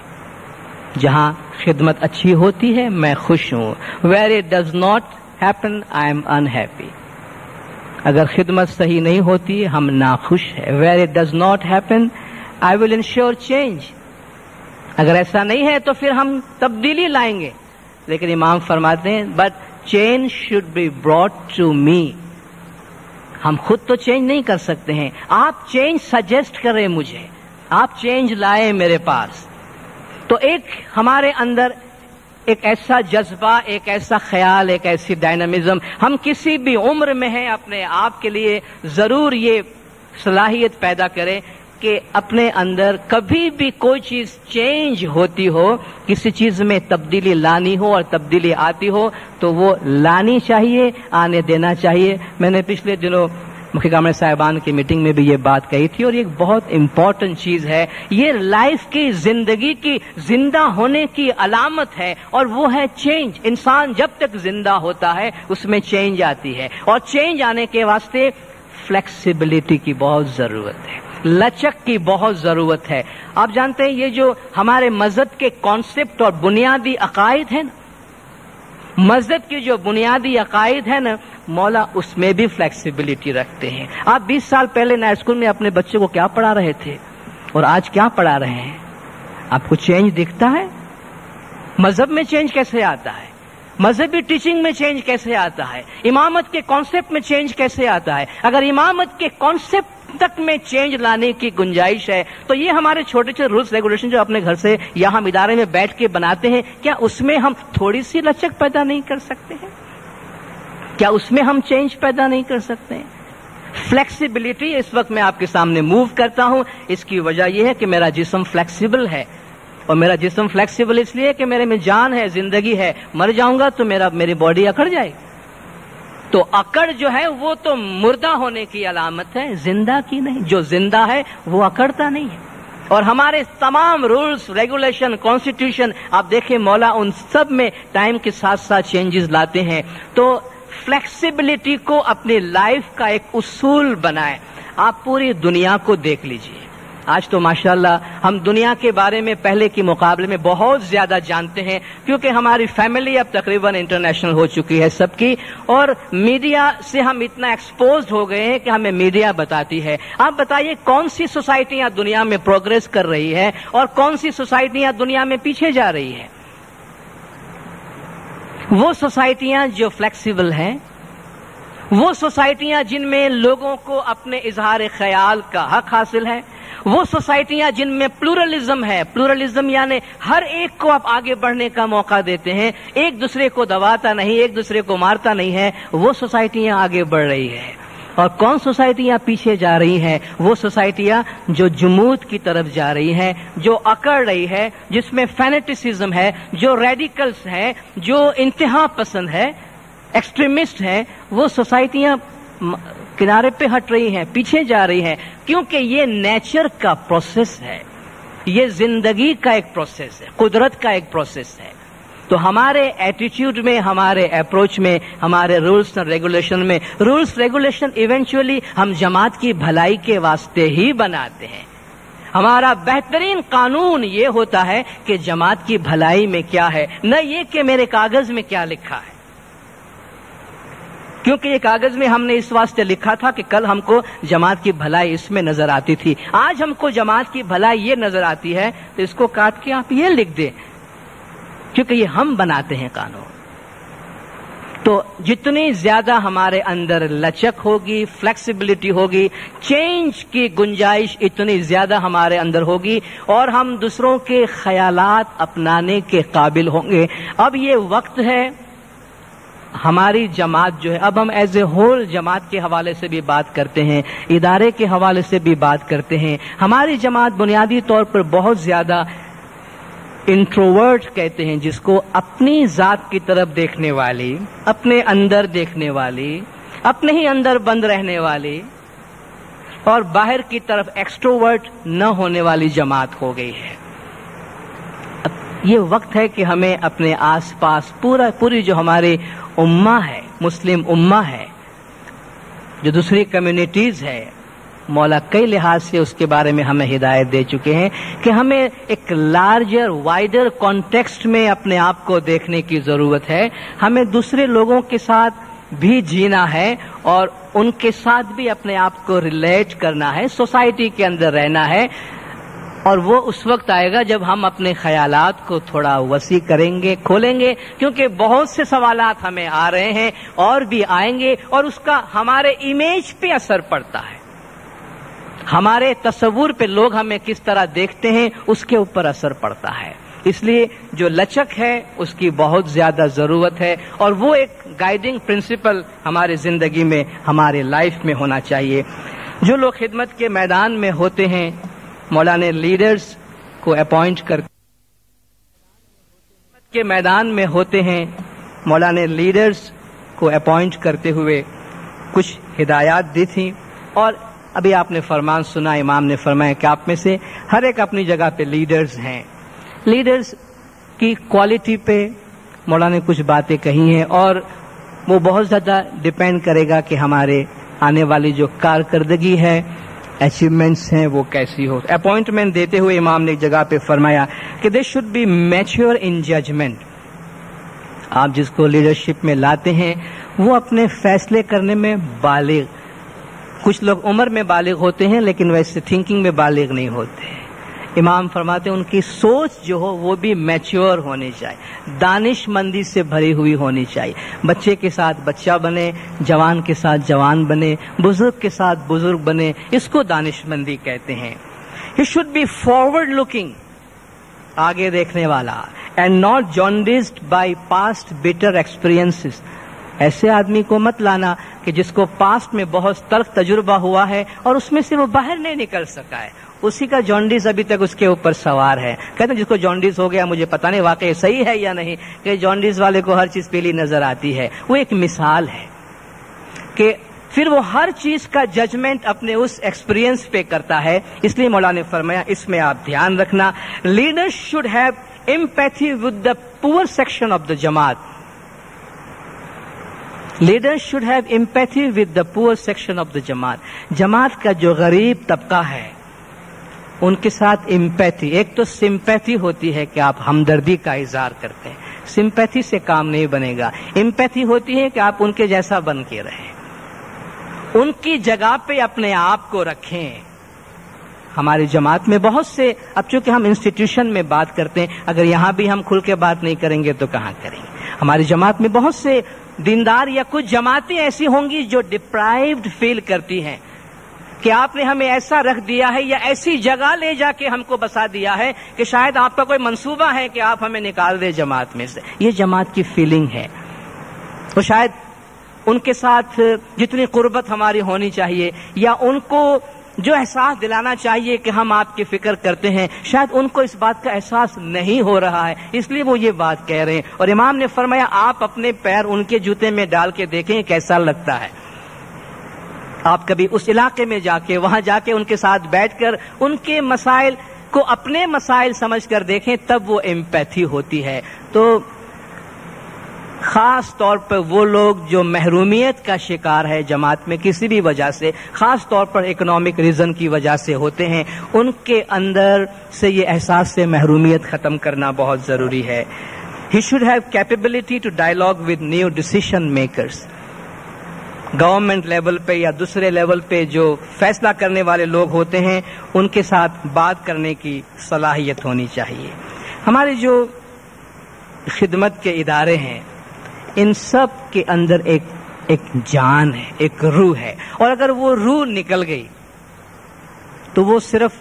جہاں خدمت اچھی ہوتی ہے میں خوش ہوں. Where it does not happen, I am unhappy. اگر خدمت صحیح نہیں ہوتی ہم ناخوش ہیں. Where it does not happen, I will ensure change. اگر ایسا نہیں ہے تو پھر ہم تبدیلی لائیں گے. لیکن امام فرماتے ہیں but change should be brought to me. ہم خود تو چینج نہیں کر سکتے ہیں, آپ چینج سجیسٹ کریں مجھے, آپ چینج لائیں میرے پاس. تو ایک ہمارے اندر ایک ایسا جذبہ, ایک ایسا خیال, ایک ایسی ڈائنامزم, ہم کسی بھی عمر میں ہیں اپنے آپ کے لیے ضرور یہ صلاحیت پیدا کریں کہ اپنے اندر کبھی بھی کوئی چیز چینج ہوتی ہو, کسی چیز میں تبدیلی لانی ہو اور تبدیلی آتی ہو تو وہ لانی چاہیے, آنے دینا چاہیے. میں نے پچھلے دنوں مکھی کامرے صاحبان کی میٹنگ میں بھی یہ بات کہی تھی, اور یہ ایک بہت امپورٹنٹ چیز ہے. یہ لائف کی, زندگی کی زندہ ہونے کی علامت ہے, اور وہ ہے چینج. انسان جب تک زندہ ہوتا ہے اس میں چینج آتی ہے, اور چینج آنے کے واسطے فلیکسیبلٹی کی بہت ضرورت ہے, لچک کی بہت ضرورت ہے. آپ جانتے ہیں یہ جو ہمارے مذہب کے کانسیپٹ اور بنیادی عقائد ہیں نا, مذہب کی جو بنیادی عقائد ہے نا, مولا اس میں بھی فلیکسیبلٹی رکھتے ہیں. آپ 20 سال پہلے نئے اسکول میں اپنے بچے کو کیا پڑھا رہے تھے اور آج کیا پڑھا رہے ہیں؟ آپ کو چینج دکھتا ہے؟ مذہب میں چینج کیسے آتا ہے؟ مذہبی ٹیچنگ میں چینج کیسے آتا ہے؟ امامت کے کانسیپٹ میں چینج کیسے آتا ہے؟ اگر امامت کے کانسیپٹ تک میں چینج لانے کی گنجائش ہے تو یہ ہمارے چھوٹے چھوٹے رولز ریگولیشن جو اپنے گھر سے یا ہم ادارے میں بیٹھ کے بناتے ہیں, کیا اس میں ہم تھوڑی سی لچک پیدا نہیں کر سکتے ہیں؟ کیا اس میں ہم چینج پیدا نہیں کر سکتے ہیں؟ فلیکسیبلٹی اس وقت میں آپ کے سامنے موو کرتا ہوں, اس کی وجہ یہ ہے کہ میرا جسم فلیکسیبل ہے, اور میرا جسم فلیکسیبل اس لیے کہ میرے میں جان ہے, زندگی ہے. مر جاؤں گا تو میری باڈی اکڑ جائے گی. تو اکڑ جو ہے وہ تو مردہ ہونے کی علامت ہے, زندہ کی نہیں. جو زندہ ہے وہ اکڑتا نہیں ہے. اور ہمارے تمام رولز, ریگولیشن, کانسٹیٹیوشن آپ دیکھیں مولا ان سب میں ٹائم کے ساتھ ساتھ چینجز لاتے ہیں. تو فلیکسیبلٹی کو اپنی لائف کا ایک اصول بنائیں. آپ پوری دنیا کو دیکھ لیجئے, آج تو ماشاءاللہ ہم دنیا کے بارے میں پہلے کے مقابلے میں بہت زیادہ جانتے ہیں, کیونکہ ہماری فیملی اب تقریباً انٹرنیشنل ہو چکی ہے سب کی, اور میڈیا سے ہم اتنا ایکسپوزڈ ہو گئے ہیں کہ ہمیں میڈیا بتاتی ہے. آپ بتائیے کون سی سوسائٹیاں دنیا میں پروگریس کر رہی ہے اور کون سی سوسائٹیاں دنیا میں پیچھے جا رہی ہے؟ وہ سوسائٹیاں جو فلیکسیبل ہیں, وہ سوسائٹیاں جن میں لوگوں کو اپنے اظہار خیال کا حق حاصل ہے, وہ سوسائٹیاں جن میں پلورلزم ہے. پلورلزم یعنی ہر ایک کو آپ آگے بڑھنے کا موقع دیتے ہیں, ایک دوسرے کو دباتا نہیں, ایک دوسرے کو مارتا نہیں ہے, وہ سوسائٹیاں آگے بڑھ رہی ہے. اور کون سوسائٹیاں پیچھے جا رہی ہیں؟ وہ سوسائٹیاں جو جمود کی طرف جا رہی ہیں, جو اکڑ رہی ہے, جس میں فینیٹسزم ہے, جو ریڈیکلز ہیں, جو انتہا پسند ہے, ایکسٹریمسٹ ہیں, وہ سوسائٹیاں کنارے پہ ہٹ رہی ہیں, پیچھے جا رہی ہیں. کیونکہ یہ نیچر کا پروسیس ہے, یہ زندگی کا ایک پروسیس ہے, قدرت کا ایک پروسیس ہے. تو ہمارے ایٹیٹیوڈ میں, ہمارے اپروچ میں, ہمارے رولز اور ریگولیشن میں, رولز ریگولیشن ایونچولی ہم جماعت کی بھلائی کے واسطے ہی بناتے ہیں. ہمارا بہترین قانون یہ ہوتا ہے کہ جماعت کی بھلائی میں کیا ہے, نہ یہ کہ میرے کاغذ میں کیا لکھا ہے. کیونکہ یہ کاغذ میں ہم نے اس واسطے لکھا تھا کہ کل ہم کو جماعت کی بھلائی اس میں نظر آتی تھی, آج ہم کو جماعت کی بھلائی یہ نظر آتی ہے, تو اس کو کاٹ کے آپ یہ لکھ دیں, کیونکہ یہ ہم بناتے ہیں قانون. تو جتنی زیادہ ہمارے اندر لچک ہوگی, فلیکسیبلٹی ہوگی, چینج کی گنجائش اتنی زیادہ ہمارے اندر ہوگی, اور ہم دوسروں کے خیالات اپنانے کے قابل ہوں گے. اب یہ وقت ہے ہماری جماعت جو ہے, اب ہم ایز اے ہول جماعت کے حوالے سے بھی بات کرتے ہیں, ادارے کے حوالے سے بھی بات کرتے ہیں. ہماری جماعت بنیادی طور پر بہت زیادہ انٹروورٹ کہتے ہیں جس کو, اپنی ذات کی طرف دیکھنے والی, اپنے اندر دیکھنے والی, اپنے ہی اندر بند رہنے والی, اور باہر کی طرف ایکسٹروورٹ نہ ہونے والی جماعت ہو گئی ہے. یہ وقت ہے کہ ہمیں اپنے آس پاس پوری جو ہماری امہ ہے, مسلم امہ ہے, جو دوسری کمیونٹیز ہے, مولا کئی لحاظ سے اس کے بارے میں ہمیں ہدایت دے چکے ہیں کہ ہمیں ایک لارجر وائڈر کانٹیکسٹ میں اپنے آپ کو دیکھنے کی ضرورت ہے. ہمیں دوسرے لوگوں کے ساتھ بھی جینا ہے, اور ان کے ساتھ بھی اپنے آپ کو ریلیٹ کرنا ہے، سوسائٹی کے اندر رہنا ہے، اور وہ اس وقت آئے گا جب ہم اپنے خیالات کو تھوڑا وسیع کریں گے، کھولیں گے، کیونکہ بہت سے سوالات ہمیں آ رہے ہیں اور بھی آئیں گے، اور اس کا ہمارے امیج پہ اثر پڑتا ہے، ہمارے تصور پہ لوگ ہمیں کس طرح دیکھتے ہیں اس کے اوپر اثر پڑتا ہے۔ اس لیے جو لچک ہے اس کی بہت زیادہ ضرورت ہے، اور وہ ایک گائیڈنگ پرنسپل ہمارے زندگی میں، ہمارے لائف میں ہونا چاہیے۔ جو لوگ خدمت کے میدان میں ہوتے ہیں، مولانا لیڈرز کو اپوائنٹ کر کے میدان میں ہوتے ہیں، مولانا لیڈرز کو اپوائنٹ کرتے ہوئے کچھ ہدایات دی تھیں، اور ابھی آپ نے فرمان سنا، امام نے فرمایا کہ آپ میں سے ہر ایک اپنی جگہ پہ لیڈرز ہیں۔ لیڈرز کی کوالٹی پہ مولانا نے کچھ باتیں کہی ہیں، اور وہ بہت زیادہ ڈپینڈ کرے گا کہ ہمارے آنے والی جو کارکردگی ہے، اچیومنٹس ہیں، وہ کیسی ہو۔ اپوائنٹمنٹ دیتے ہوئے امام نے ایک جگہ پہ فرمایا کہ they should be mature in judgment. آپ جس کو لیڈرشپ میں لاتے ہیں وہ اپنے فیصلے کرنے میں بالغ، کچھ لوگ عمر میں بالغ ہوتے ہیں لیکن ویسے تھنکنگ میں بالغ نہیں ہوتے۔ امام فرماتے ہیں ان کی سوچ جو ہو وہ بھی میچور ہونی چاہیے، دانش مندی سے بھری ہوئی ہونی چاہیے۔ بچے کے ساتھ بچہ بنے، جوان کے ساتھ جوان بنے، بزرگ کے ساتھ بزرگ بنے، اس کو دانش مندی کہتے ہیں۔ He should be forward looking, آگے دیکھنے والا، and not jaundiced by past bitter experiences. ایسے آدمی کو مت لانا کہ جس کو پاسٹ میں بہت تلخ تجربہ ہوا ہے اور اس میں سے وہ باہر نہیں نکل سکا ہے، اسی کا جانڈس ابھی تک اس کے اوپر سوار ہے۔ کہتے ہیں جس کو جانڈس ہو گیا، مجھے پتہ نہیں واقعی صحیح ہے یا نہیں کہ جانڈس والے کو ہر چیز پیلی نظر آتی ہے، وہ ایک مثال ہے کہ پھر وہ ہر چیز کا ججمنٹ اپنے اس ایکسپیرینس پہ کرتا ہے۔ اس لیے مولانا نے فرمایا اس میں آپ دھیان رکھنا، leader should have empathy with the پور سیکشن آف دا جماعت۔ Leader should have empathy with the پور سیکشن آف دا جماعت۔ جماعت کا جو غریب طبقہ ہے ان کے ساتھ ایمپیتھی، ایک تو سمپیتھی ہوتی ہے کہ آپ ہمدردی کا اظہار کرتے ہیں، سمپیتھی سے کام نہیں بنے گا۔ ایمپیتھی ہوتی ہے کہ آپ ان کے جیسا بن کے رہیں، ان کی جگہ پہ اپنے آپ کو رکھیں۔ ہماری جماعت میں بہت سے، اب چونکہ ہم انسٹیٹیوشن میں بات کرتے ہیں، اگر یہاں بھی ہم کھل کے بات نہیں کریں گے تو کہاں کریں گے؟ ہماری جماعت میں بہت سے دیندار یا کچھ جماعتیں ایسی ہوں گی جو ڈپرائیوڈ فیل کرتی ہیں کہ آپ نے ہمیں ایسا رکھ دیا ہے یا ایسی جگہ لے جا کے ہم کو بسا دیا ہے کہ شاید آپ کا کوئی منصوبہ ہے کہ آپ ہمیں نکال دیں جماعت میں سے۔ یہ جماعت کی فیلنگ ہے، تو شاید ان کے ساتھ جتنی قربت ہماری ہونی چاہیے یا ان کو جو احساس دلانا چاہیے کہ ہم آپ کی فکر کرتے ہیں، شاید ان کو اس بات کا احساس نہیں ہو رہا ہے، اس لیے وہ یہ بات کہہ رہے ہیں۔ اور امام نے فرمایا آپ اپنے پیر ان کے جوتے میں ڈال کے دیکھیں کیسا لگتا ہے۔ آپ کبھی اس علاقے میں جا کے، وہاں جا کے ان کے ساتھ بیٹھ کر ان کے مسائل کو اپنے مسائل سمجھ کر دیکھیں، تب وہ ایمپیتھی ہوتی ہے۔ تو خاص طور پر وہ لوگ جو محرومیت کا شکار ہے جماعت میں کسی بھی وجہ سے، خاص طور پر اکنامک ریزن کی وجہ سے ہوتے ہیں، ان کے اندر سے یہ احساس سے محرومیت ختم کرنا بہت ضروری ہے۔ He should have capability to dialogue with new decision makers۔ Government level پہ یا دوسرے لیول پہ جو فیصلہ کرنے والے لوگ ہوتے ہیں ان کے ساتھ بات کرنے کی صلاحیت ہونی چاہیے۔ ہمارے جو خدمت کے ادارے ہیں ان سب کے اندر ایک جان ہے، ایک روح ہے، اور اگر وہ روح نکل گئی تو وہ صرف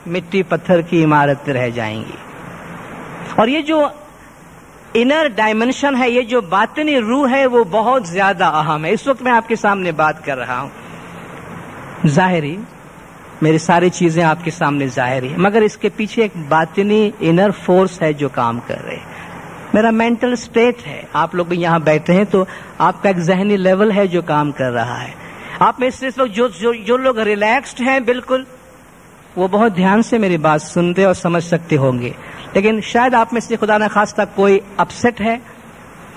مٹی پتھر کی عمارت رہ جائیں گی۔ اور یہ جو انر ڈائمنشن ہے، یہ جو باطنی روح ہے، وہ بہت زیادہ اہم ہے۔ اس وقت میں آپ کے سامنے بات کر رہا ہوں ظاہری، میری ساری چیزیں آپ کے سامنے ظاہری ہیں، مگر اس کے پیچھے ایک باطنی انر فورس ہے جو کام کر رہے ہیں۔ میرا مینٹل سٹیٹ ہے، آپ لوگ یہاں بیٹھے ہیں تو آپ کا ایک ذہنی لیول ہے جو کام کر رہا ہے۔ آپ میں سے جو لوگ ریلیکسڈ ہیں بالکل، وہ بہت دھیان سے میری بات سنتے اور سمجھ سکتے ہوں گے، لیکن شاید آپ میں سے خدا نخواستہ کوئی اپسیٹ ہے،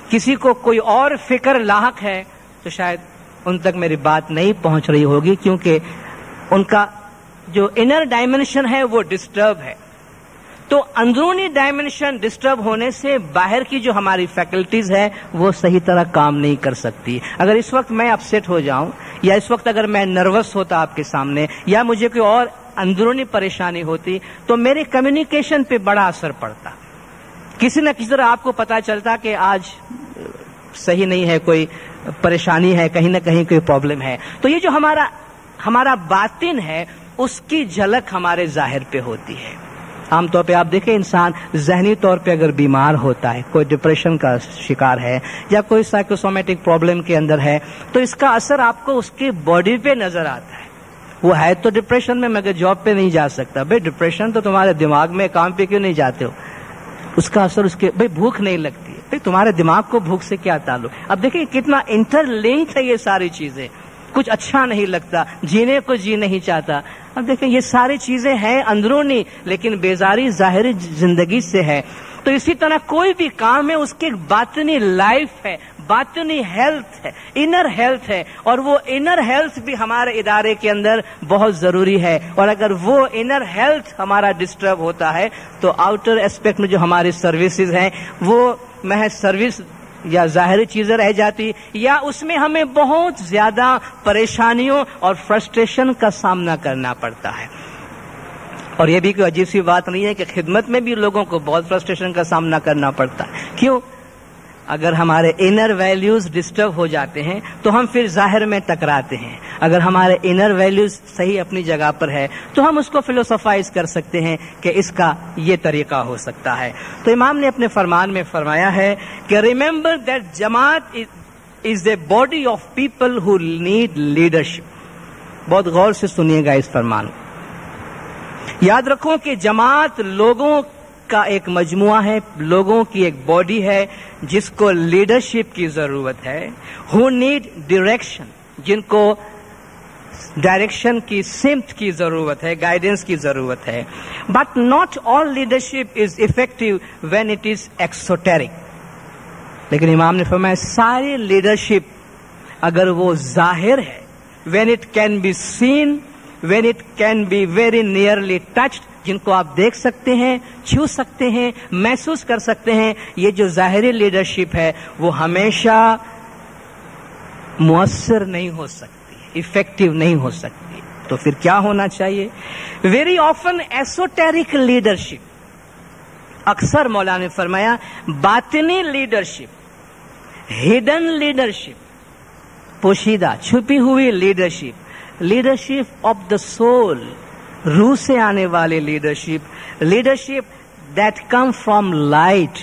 کسی کو کوئی اور فکر لاحق ہے، تو شاید ان تک میری بات نہیں پہنچ رہی ہوگی، کیونکہ ان کا جو انر ڈائمنشن ہے وہ ڈسٹرب ہے۔ تو اندرونی ڈائمنشن ڈسٹرب ہونے سے باہر کی جو ہماری فیکلٹیز ہے وہ صحیح طرح کام نہیں کر سکتی۔ اگر اس وقت میں اپسیٹ ہو جاؤں یا اس وقت اگر میں نروس ہوتا آپ کے سامنے یا مجھے کوئی اور اندرونی پریشانی ہوتی تو میرے کمیونیکیشن پہ بڑا اثر پڑتا. کسی نہ کسی طرح آپ کو پتا چلتا کہ آج صحیح نہیں ہے, کوئی پریشانی ہے, کہیں نہ کہیں کوئی پرابلم ہے. تو یہ جو ہمارا باطن ہے اس کی جھلک ہمارے ظاہر پہ ہوتی ہے. عام طور پہ آپ دیکھیں انسان ذہنی طور پہ اگر بیمار ہوتا ہے, کوئی ڈپریشن کا شکار ہے یا کوئی سائیکوسومیٹک پرابلم کے اندر ہے, تو اس کا اثر آپ کو اس کی باڈی پہ نظر آتا ہے. وہ ہے تو ڈپریشن میں مگر جاب پہ نہیں جا سکتا. بھائی ڈپریشن تو تمہارے دماغ میں, کام پہ کیوں نہیں جاتے ہو؟ اس کا اثر اس کے, بھائی بھوک نہیں لگتی ہے, بھائی تمہارے دماغ کو بھوک سے کیا تعلق؟ اب دیکھیں کتنا انٹر لنکڈ ہے یہ ساری چیزیں. کچھ اچھا نہیں لگتا, جینے کو جی نہیں چاہتا. اب دیکھیں یہ ساری چیزیں ہیں اندرونی, لیکن بیزاری ظاہری زندگی سے ہے. تو اسی طرح کوئی بھی کام ہے اس کی ایک باطنی لائف ہے, باطنی ہیلتھ ہے, انر ہیلتھ ہے, اور وہ انر ہیلتھ بھی ہمارے ادارے کے اندر بہت ضروری ہے. اور اگر وہ انر ہیلتھ ہمارا ڈسٹرب ہوتا ہے تو آؤٹر اسپیکٹ میں جو ہماری سروسز ہیں وہ محض سروس یا ظاہری چیزیں رہ جاتی, یا اس میں ہمیں بہت زیادہ پریشانیوں اور فرسٹریشن کا سامنا کرنا پڑتا ہے. اور یہ بھی کوئی عجیب سی بات نہیں ہے کہ خدمت میں بھی لوگوں کو بہت فرسٹریشن کا سامنا کرنا پڑتا ہے. کیوں؟ اگر ہمارے انر ویلیوز ڈسٹرب ہو جاتے ہیں تو ہم پھر ظاہر میں ٹکراتے ہیں. اگر ہمارے انر ویلیوز صحیح اپنی جگہ پر ہے تو ہم اس کو فلسفائز کر سکتے ہیں کہ اس کا یہ طریقہ ہو سکتا ہے. تو امام نے اپنے فرمان میں فرمایا ہے کہ remember that Jamaat is a body of people who need leadership. بہت غور سے سنیے گا اس فرمان کو. یاد رکھو کہ جماعت لوگوں کا ایک مجموعہ ہے, لوگوں کی ایک باڈی ہے جس کو لیڈرشپ کی ضرورت ہے. ہو نیڈ ڈائریکشن, جن کو ڈائریکشن کی سمت کی ضرورت ہے, گائیڈنس کی ضرورت ہے. But not all leadership is effective when it is esoteric. لیکن امام نے فرمایا ساری لیڈرشپ اگر وہ ظاہر ہے, when it can be seen, when it can be very nearly touched, جن کو آپ دیکھ سکتے ہیں, چھو سکتے ہیں, محسوس کر سکتے ہیں, یہ جو ظاہری لیڈرشپ ہے وہ ہمیشہ مؤثر نہیں ہو سکتی, افیکٹو نہیں ہو سکتی. تو پھر کیا ہونا چاہیے؟ Very often esoteric leadership. اکثر مولانا نے فرمایا باطنی لیڈرشپ, ہڈن لیڈرشپ, پوشیدہ چھپی ہوئی leadership, leadership of the soul, روح سے آنے والے leadership, leadership that come from light,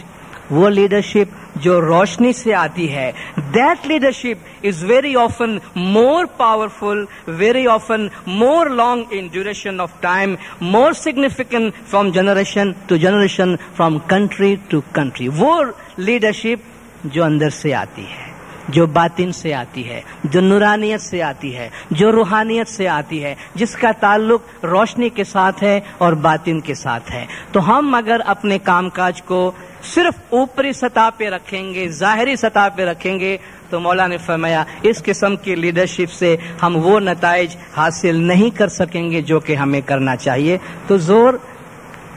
وہ لیڈرشپ جو روشنی سے آتی ہے. That leadership is very often more powerful, very often more long in duration of time, more significant from generation to generation, from country to country. وہ leadership جو اندر سے آتی ہے, جو باطن سے آتی ہے, جو نورانیت سے آتی ہے, جو روحانیت سے آتی ہے, جس کا تعلق روشنی کے ساتھ ہے اور باطن کے ساتھ ہے. تو ہم اگر اپنے کام کاج کو صرف اوپری سطح پہ رکھیں گے, ظاہری سطح پہ رکھیں گے, تو مولا نے فرمایا اس قسم کی لیڈرشپ سے ہم وہ نتائج حاصل نہیں کر سکیں گے جو کہ ہمیں کرنا چاہیے. تو زور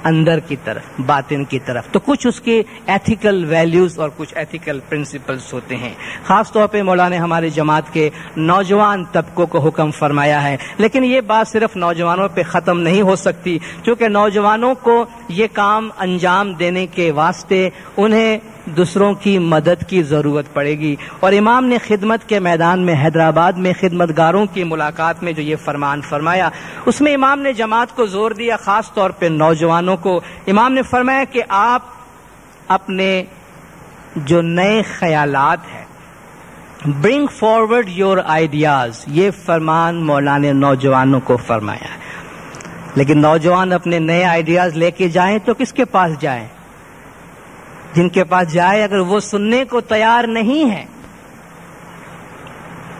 اندر کی طرف, باطن کی طرف. تو کچھ اس کے ایتھیکل ویلیوز اور کچھ ایتھیکل پرنسپلز ہوتے ہیں. خاص طور پہ مولانا نے ہمارے جماعت کے نوجوان طبقوں کو حکم فرمایا ہے. لیکن یہ بات صرف نوجوانوں پہ ختم نہیں ہو سکتی, کیونکہ نوجوانوں کو یہ کام انجام دینے کے واسطے انہیں دوسروں کی مدد کی ضرورت پڑے گی. اور امام نے خدمت کے میدان میں حیدرآباد میں خدمتگاروں کی ملاقات میں جو یہ فرمان فرمایا, اس میں امام نے جماعت کو زور دیا, خاص طور پہ نوجوانوں کو. امام نے فرمایا کہ آپ اپنے جو نئے خیالات ہیں, برنگ فارورڈ یور آئیڈیاز. یہ فرمان مولانا نے نوجوانوں کو فرمایا. لیکن نوجوان اپنے نئے آئیڈیاز لے کے جائیں تو کس کے پاس جائیں؟ جن کے پاس جائے اگر وہ سننے کو تیار نہیں ہے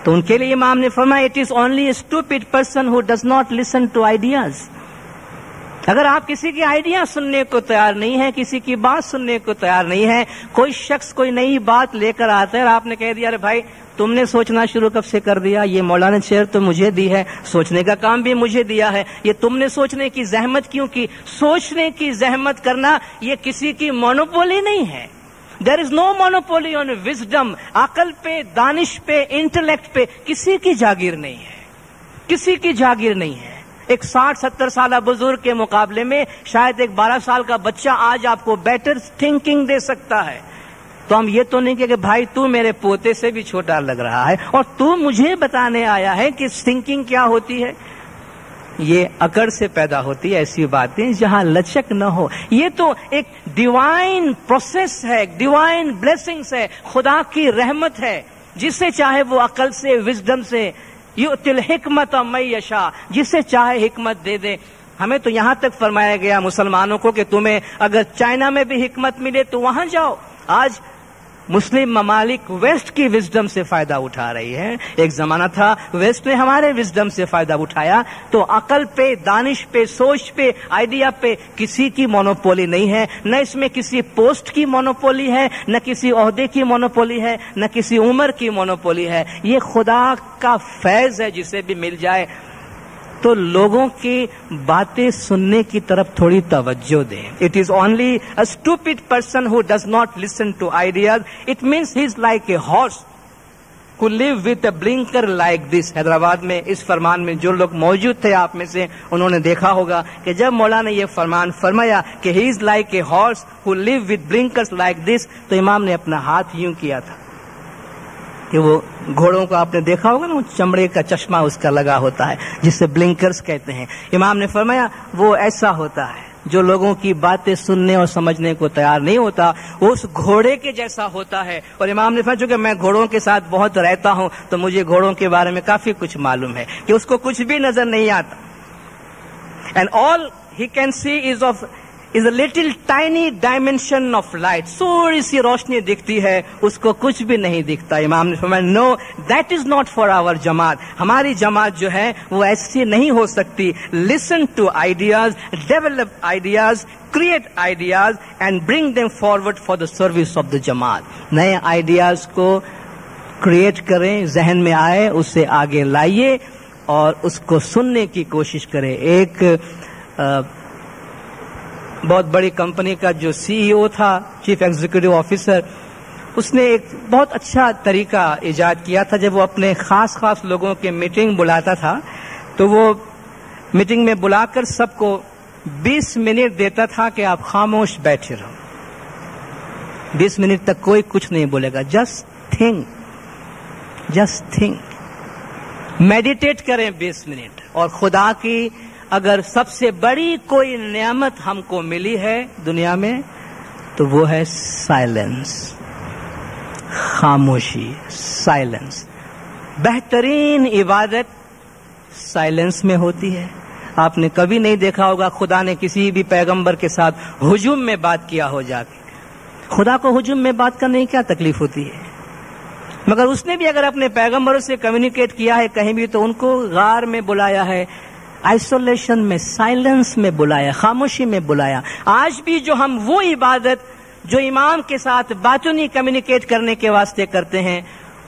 تو ان کے لیے امام نے فرمایا it is only a stupid person who does not listen to ideas. اگر آپ کسی کی آئیڈیا سننے کو تیار نہیں ہے, کسی کی بات سننے کو تیار نہیں ہے, کوئی شخص کوئی نئی بات لے کر آتا ہے اور آپ نے کہہ دیا ارے بھائی تم نے سوچنا شروع کب سے کر دیا, یہ مولانا چیئر تو مجھے دی ہے, سوچنے کا کام بھی مجھے دیا ہے, یہ تم نے سوچنے کی زحمت کیوں کی؟ سوچنے کی زحمت کرنا یہ کسی کی مونوپولی نہیں ہے. There is no monopoly on wisdom. عقل پہ، دانش پہ، انٹلیکٹ پہ کسی کی جاگیر نہیں ہے، کسی کی جاگیر نہیں ہے. ایک 60-70 سالہ بزرگ کے مقابلے میں شاید ایک 12 سال کا بچہ آج آپ کو بیٹر تھنکنگ دے سکتا ہے. تو ہم یہ تو نہیں کہ بھائی تو میرے پوتے سے بھی چھوٹا لگ رہا ہے اور تو مجھے بتانے آیا ہے کہ تھنکنگ کیا ہوتی ہے. یہ اکڑ سے پیدا ہوتی ہے ایسی باتیں جہاں لچک نہ ہو. یہ تو ایک ڈیوائن پروسیس ہے، ڈیوائن بلیسنگز ہے، خدا کی رحمت ہے. جسے چاہے وہ عقل سے، وزڈم سے، یؤتی الحکمت من یشاء، جسے چاہے حکمت دے دے. ہمیں تو یہاں تک فرمایا گیا مسلمانوں کو کہ تمہیں اگر چائنا میں بھی حکمت ملے تو وہاں جاؤ. آج مسلم ممالک ویسٹ کی وزڈم سے فائدہ اٹھا رہی ہے. ایک زمانہ تھا ویسٹ نے ہمارے وزڈم سے فائدہ اٹھایا. تو عقل پہ، دانش پہ، سوچ پہ، آئیڈیا پہ کسی کی مونوپولی نہیں ہے. نہ اس میں کسی پوسٹ کی مونوپولی ہے، نہ کسی عہدے کی مونوپولی ہے، نہ کسی عمر کی مونوپولی ہے. یہ خدا کا فیض ہے. جسے بھی مل جائے تو لوگوں کی باتیں سننے کی طرف تھوڑی توجہ دیں. It is only a stupid person who does not listen to ideas. It means he is like a horse who live with a blinker like this. Hyderabad میں اس فرمان میں جو لوگ موجود تھے آپ میں سے انہوں نے دیکھا ہوگا کہ جب مولانا نے یہ فرمان فرمایا کہ he is like a horse who live with blinkers like this تو امام نے اپنا ہاتھ یوں کیا تھا کہ وہ گھوڑوں کو آپ نے دیکھا ہوگا نا، وہ چمڑے کا چشمہ اس کا لگا ہوتا ہے جسے بلنکرز کہتے ہیں. امام نے فرمایا وہ ایسا ہوتا ہے جو لوگوں کی باتیں سننے اور سمجھنے کو تیار نہیں ہوتا، وہ اس گھوڑے کے جیسا ہوتا ہے. اور امام نے فرمایا چونکہ میں گھوڑوں کے ساتھ بہت رہتا ہوں تو مجھے گھوڑوں کے بارے میں کافی کچھ معلوم ہے کہ اس کو کچھ بھی نظر نہیں آتا. And all he can see is a little tiny dimension of light. تھوڑی سی روشنی دکھتی ہے، اس کو کچھ بھی نہیں دکھتا. امام نے فرمایا no, that is not for our جماعت. ہماری جماعت جو ہے وہ ایسی نہیں ہو سکتی. Listen to ideas, develop ideas, create ideas and bring them forward for the service of the جماعت. نئے آئیڈیاز کو کریٹ کریں، ذہن میں آئے اسے آگے لائیے اور اس کو سننے کی کوشش کریں. ایک بہت بڑی کمپنی کا جو سی ای او تھا، چیف ایگزیکٹو آفیسر، اس نے ایک بہت اچھا طریقہ ایجاد کیا تھا. جب وہ اپنے خاص لوگوں کے میٹنگ بلاتا تھا تو وہ میٹنگ میں بلا کر سب کو 20 منٹ دیتا تھا کہ آپ خاموش بیٹھے رہو. 20 منٹ تک کوئی کچھ نہیں بولے گا. جسٹ تھنک، میڈیٹیٹ کریں 20 منٹ. اور خدا کی اگر سب سے بڑی کوئی نعمت ہم کو ملی ہے دنیا میں تو وہ ہے سائلنس، خاموشی، سائلنس. بہترین عبادت سائلنس میں ہوتی ہے. آپ نے کبھی نہیں دیکھا ہوگا خدا نے کسی بھی پیغمبر کے ساتھ ہجوم میں بات کیا ہو جا کے. خدا کو ہجوم میں بات کرنے کی کیا تکلیف ہوتی ہے؟ مگر اس نے بھی اگر اپنے پیغمبروں سے کمیونیکیٹ کیا ہے کہیں بھی تو ان کو غار میں بلایا ہے، آئسولیشن میں، سائلنس میں بلایا، خاموشی میں بلایا. آج بھی جو ہم وہ عبادت جو امام کے ساتھ باطنی کمیونیکیٹ کرنے کے واسطے کرتے ہیں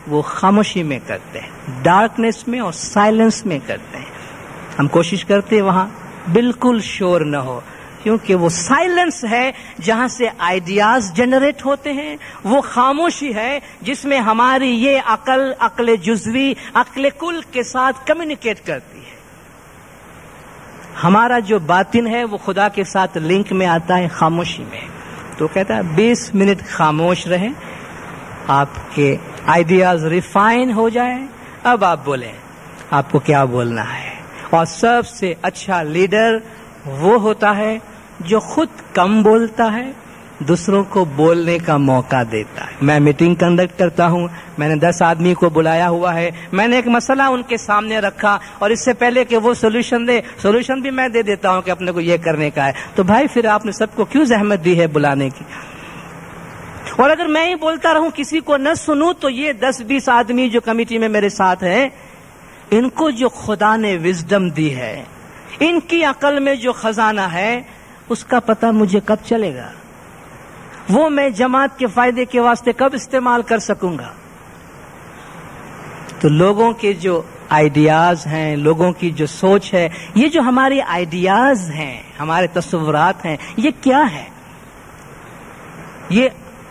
وہ خاموشی میں کرتے ہیں، ڈارکنیس میں اور سائلنس میں کرتے ہیں. ہم کوشش کرتے ہیں وہاں بالکل شور نہ ہو، کیونکہ وہ سائلنس ہے جہاں سے آئیڈیاز جنریٹ ہوتے ہیں. وہ خاموشی ہے جس میں ہماری یہ عقل جزوی عقل کل کے ساتھ کمیونیکیٹ کرتی ہے. ہمارا جو باطن ہے وہ خدا کے ساتھ لنک میں آتا ہے خاموشی میں. تو کہتا ہے 20 منٹ خاموش رہیں، آپ کے آئیڈیاز ریفائن ہو جائیں. اب آپ بولیں آپ کو کیا بولنا ہے. اور سب سے اچھا لیڈر وہ ہوتا ہے جو خود کم بولتا ہے، دوسروں کو بولنے کا موقع دیتا ہے. میں میٹنگ کنڈکٹ کرتا ہوں، میں نے 10 آدمی کو بلایا ہوا ہے، میں نے ایک مسئلہ ان کے سامنے رکھا اور اس سے پہلے کہ وہ سولوشن بھی میں دے دیتا ہوں کہ اپنے کو یہ کرنے کا ہے. تو بھائی پھر آپ نے سب کو کیوں زحمت دی ہے بلانے کی؟ اور اگر میں ہی بولتا رہوں کسی کو نہ سنوں تو یہ 10-20 آدمی جو کمیٹی میں میرے ساتھ ہیں، ان کو جو خدا نے وزڈم دی ہے، ان کی عقل میں جو خزانہ ہے، اس کا پتہ مجھے کب چلے گا؟ وہ میں جماعت کے فائدے کے واسطے کب استعمال کر سکوں گا؟ تو لوگوں کے جو آئیڈیاز ہیں، لوگوں کی جو سوچ ہے، یہ جو ہماری آئیڈیاز ہیں، ہمارے تصورات ہیں، یہ کیا ہے؟ یہ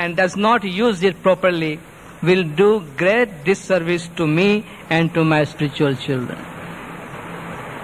and does not use it properly will do great disservice to me and to my spiritual children.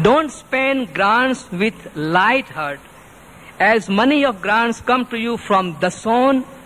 Don't spend grants with light heart, as money of grants come to you from dason,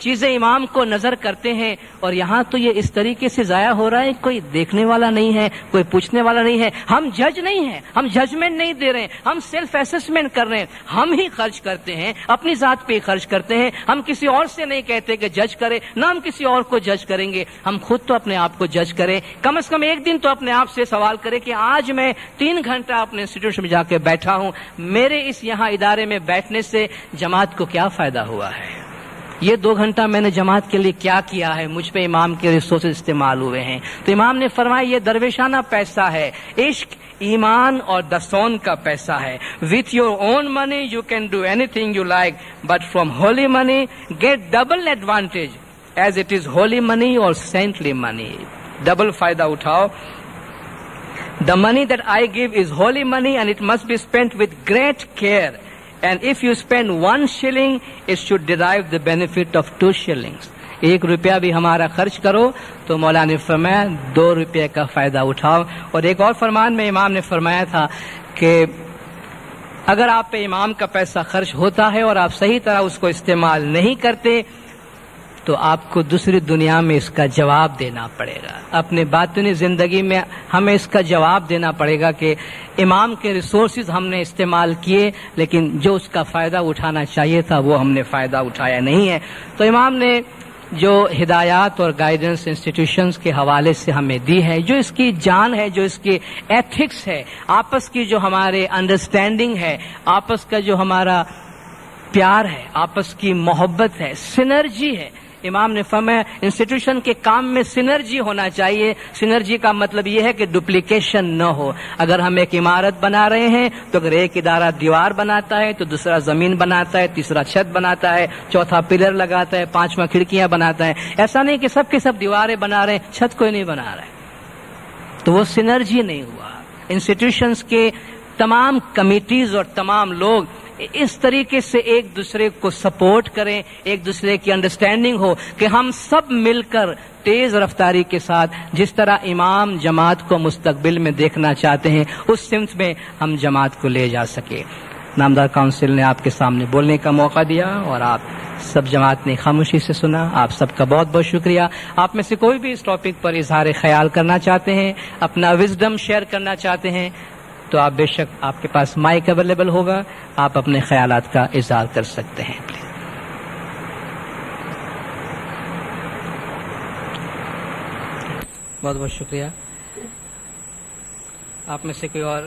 چیزیں امام کو نظر کرتے ہیں، اور یہاں تو یہ اس طریقے سے ضائع ہو رہا ہے، کوئی دیکھنے والا نہیں ہے، کوئی پوچھنے والا نہیں ہے. ہم جج نہیں ہیں، ہم ججمنٹ نہیں دے رہے ہیں، ہم سیلف اسسمنٹ کر رہے ہیں. ہم ہی خرچ کرتے ہیں، اپنی ذات پہ ہی خرچ کرتے ہیں. ہم کسی اور سے نہیں کہتے کہ جج کرے، نہ ہم کسی اور کو جج کریں گے. ہم خود تو اپنے آپ کو جج کریں. کم از کم ایک دن تو اپنے آپ سے سوال کریں کہ آج میں 3 گھنٹہ اپنے انسٹیٹیوشن میں جا کے بیٹھا ہوں، میرے اس یہاں ادارے میں بیٹھنے سے جماعت کو کیا فائدہ ہوا ہے؟ یہ 2 گھنٹہ میں نے جماعت کے لیے کیا کیا ہے؟ مجھ پہ امام کے ریسورسز استعمال ہوئے ہیں. تو امام نے فرمایا یہ درویشانہ پیسہ ہے. عشق، ایمان اور دستون کا پیسہ ہے. With your own money you can do anything you like, but from holy money get double advantage as it is holy money or saintly money. Double فائدہ اٹھاؤ. The money that I give is holy money and it must be spent with great care. And if you spend 1 shilling, it should derive the benefit of 2 shillings. 1 روپیہ بھی ہمارا خرچ کرو تو مولا نے فرمایا 2 روپے کا فائدہ اٹھاؤ. اور ایک اور فرمان میں امام نے فرمایا تھا کہ اگر آپ پہ امام کا پیسہ خرچ ہوتا ہے اور آپ صحیح طرح اس کو استعمال نہیں کرتے تو آپ کو دوسری دنیا میں اس کا جواب دینا پڑے گا. اپنے باطنی زندگی میں ہمیں اس کا جواب دینا پڑے گا کہ امام کے ریسورسز ہم نے استعمال کیے، لیکن جو اس کا فائدہ اٹھانا چاہیے تھا وہ ہم نے فائدہ اٹھایا نہیں ہے. تو امام نے جو ہدایات اور گائیڈنس انسٹیٹیوشنز کے حوالے سے ہمیں دی ہے، جو اس کی جان ہے، جو اس کی ایتھکس ہے، آپس کی جو ہمارے انڈرسٹینڈنگ ہے، آپس کا جو ہمارا پیار ہے، آپس کی محبت ہے، سنرجی ہے. امام نے فرمایا انسٹیٹیوشن کے کام میں سنرجی ہونا چاہیے. سنرجی کا مطلب یہ ہے کہ ڈپلیکیشن نہ ہو. اگر ہم ایک عمارت بنا رہے ہیں تو اگر ایک ادارہ دیوار بناتا ہے تو دوسرا زمین بناتا ہے، تیسرا چھت بناتا ہے، چوتھا پلر لگاتا ہے، 5واں کھڑکیاں بناتا ہے. ایسا نہیں کہ سب کے سب دیواریں بنا رہے ہیں، چھت کوئی نہیں بنا رہا ہے، تو وہ سنرجی نہیں ہوا. انسٹیٹیوشنز کے تمام کمیٹیز اور تمام لوگ اس طریقے سے ایک دوسرے کو سپورٹ کریں، ایک دوسرے کی انڈرسٹینڈنگ ہو کہ ہم سب مل کر تیز رفتاری کے ساتھ جس طرح امام جماعت کو مستقبل میں دیکھنا چاہتے ہیں اس سمت میں ہم جماعت کو لے جا سکے. نامدار کونسل نے آپ کے سامنے بولنے کا موقع دیا اور آپ سب جماعت نے خاموشی سے سنا. آپ سب کا بہت بہت شکریہ. آپ میں سے کوئی بھی اس ٹاپک پر اظہار خیال کرنا چاہتے ہیں، اپنا وزڈم شیئر کرنا چاہتے ہیں تو آپ بے شک آپ کے پاس مائک اویلیبل ہوگا، آپ اپنے خیالات کا اظہار کر سکتے ہیں. بہت بہت شکریہ. آپ میں سے کوئی اور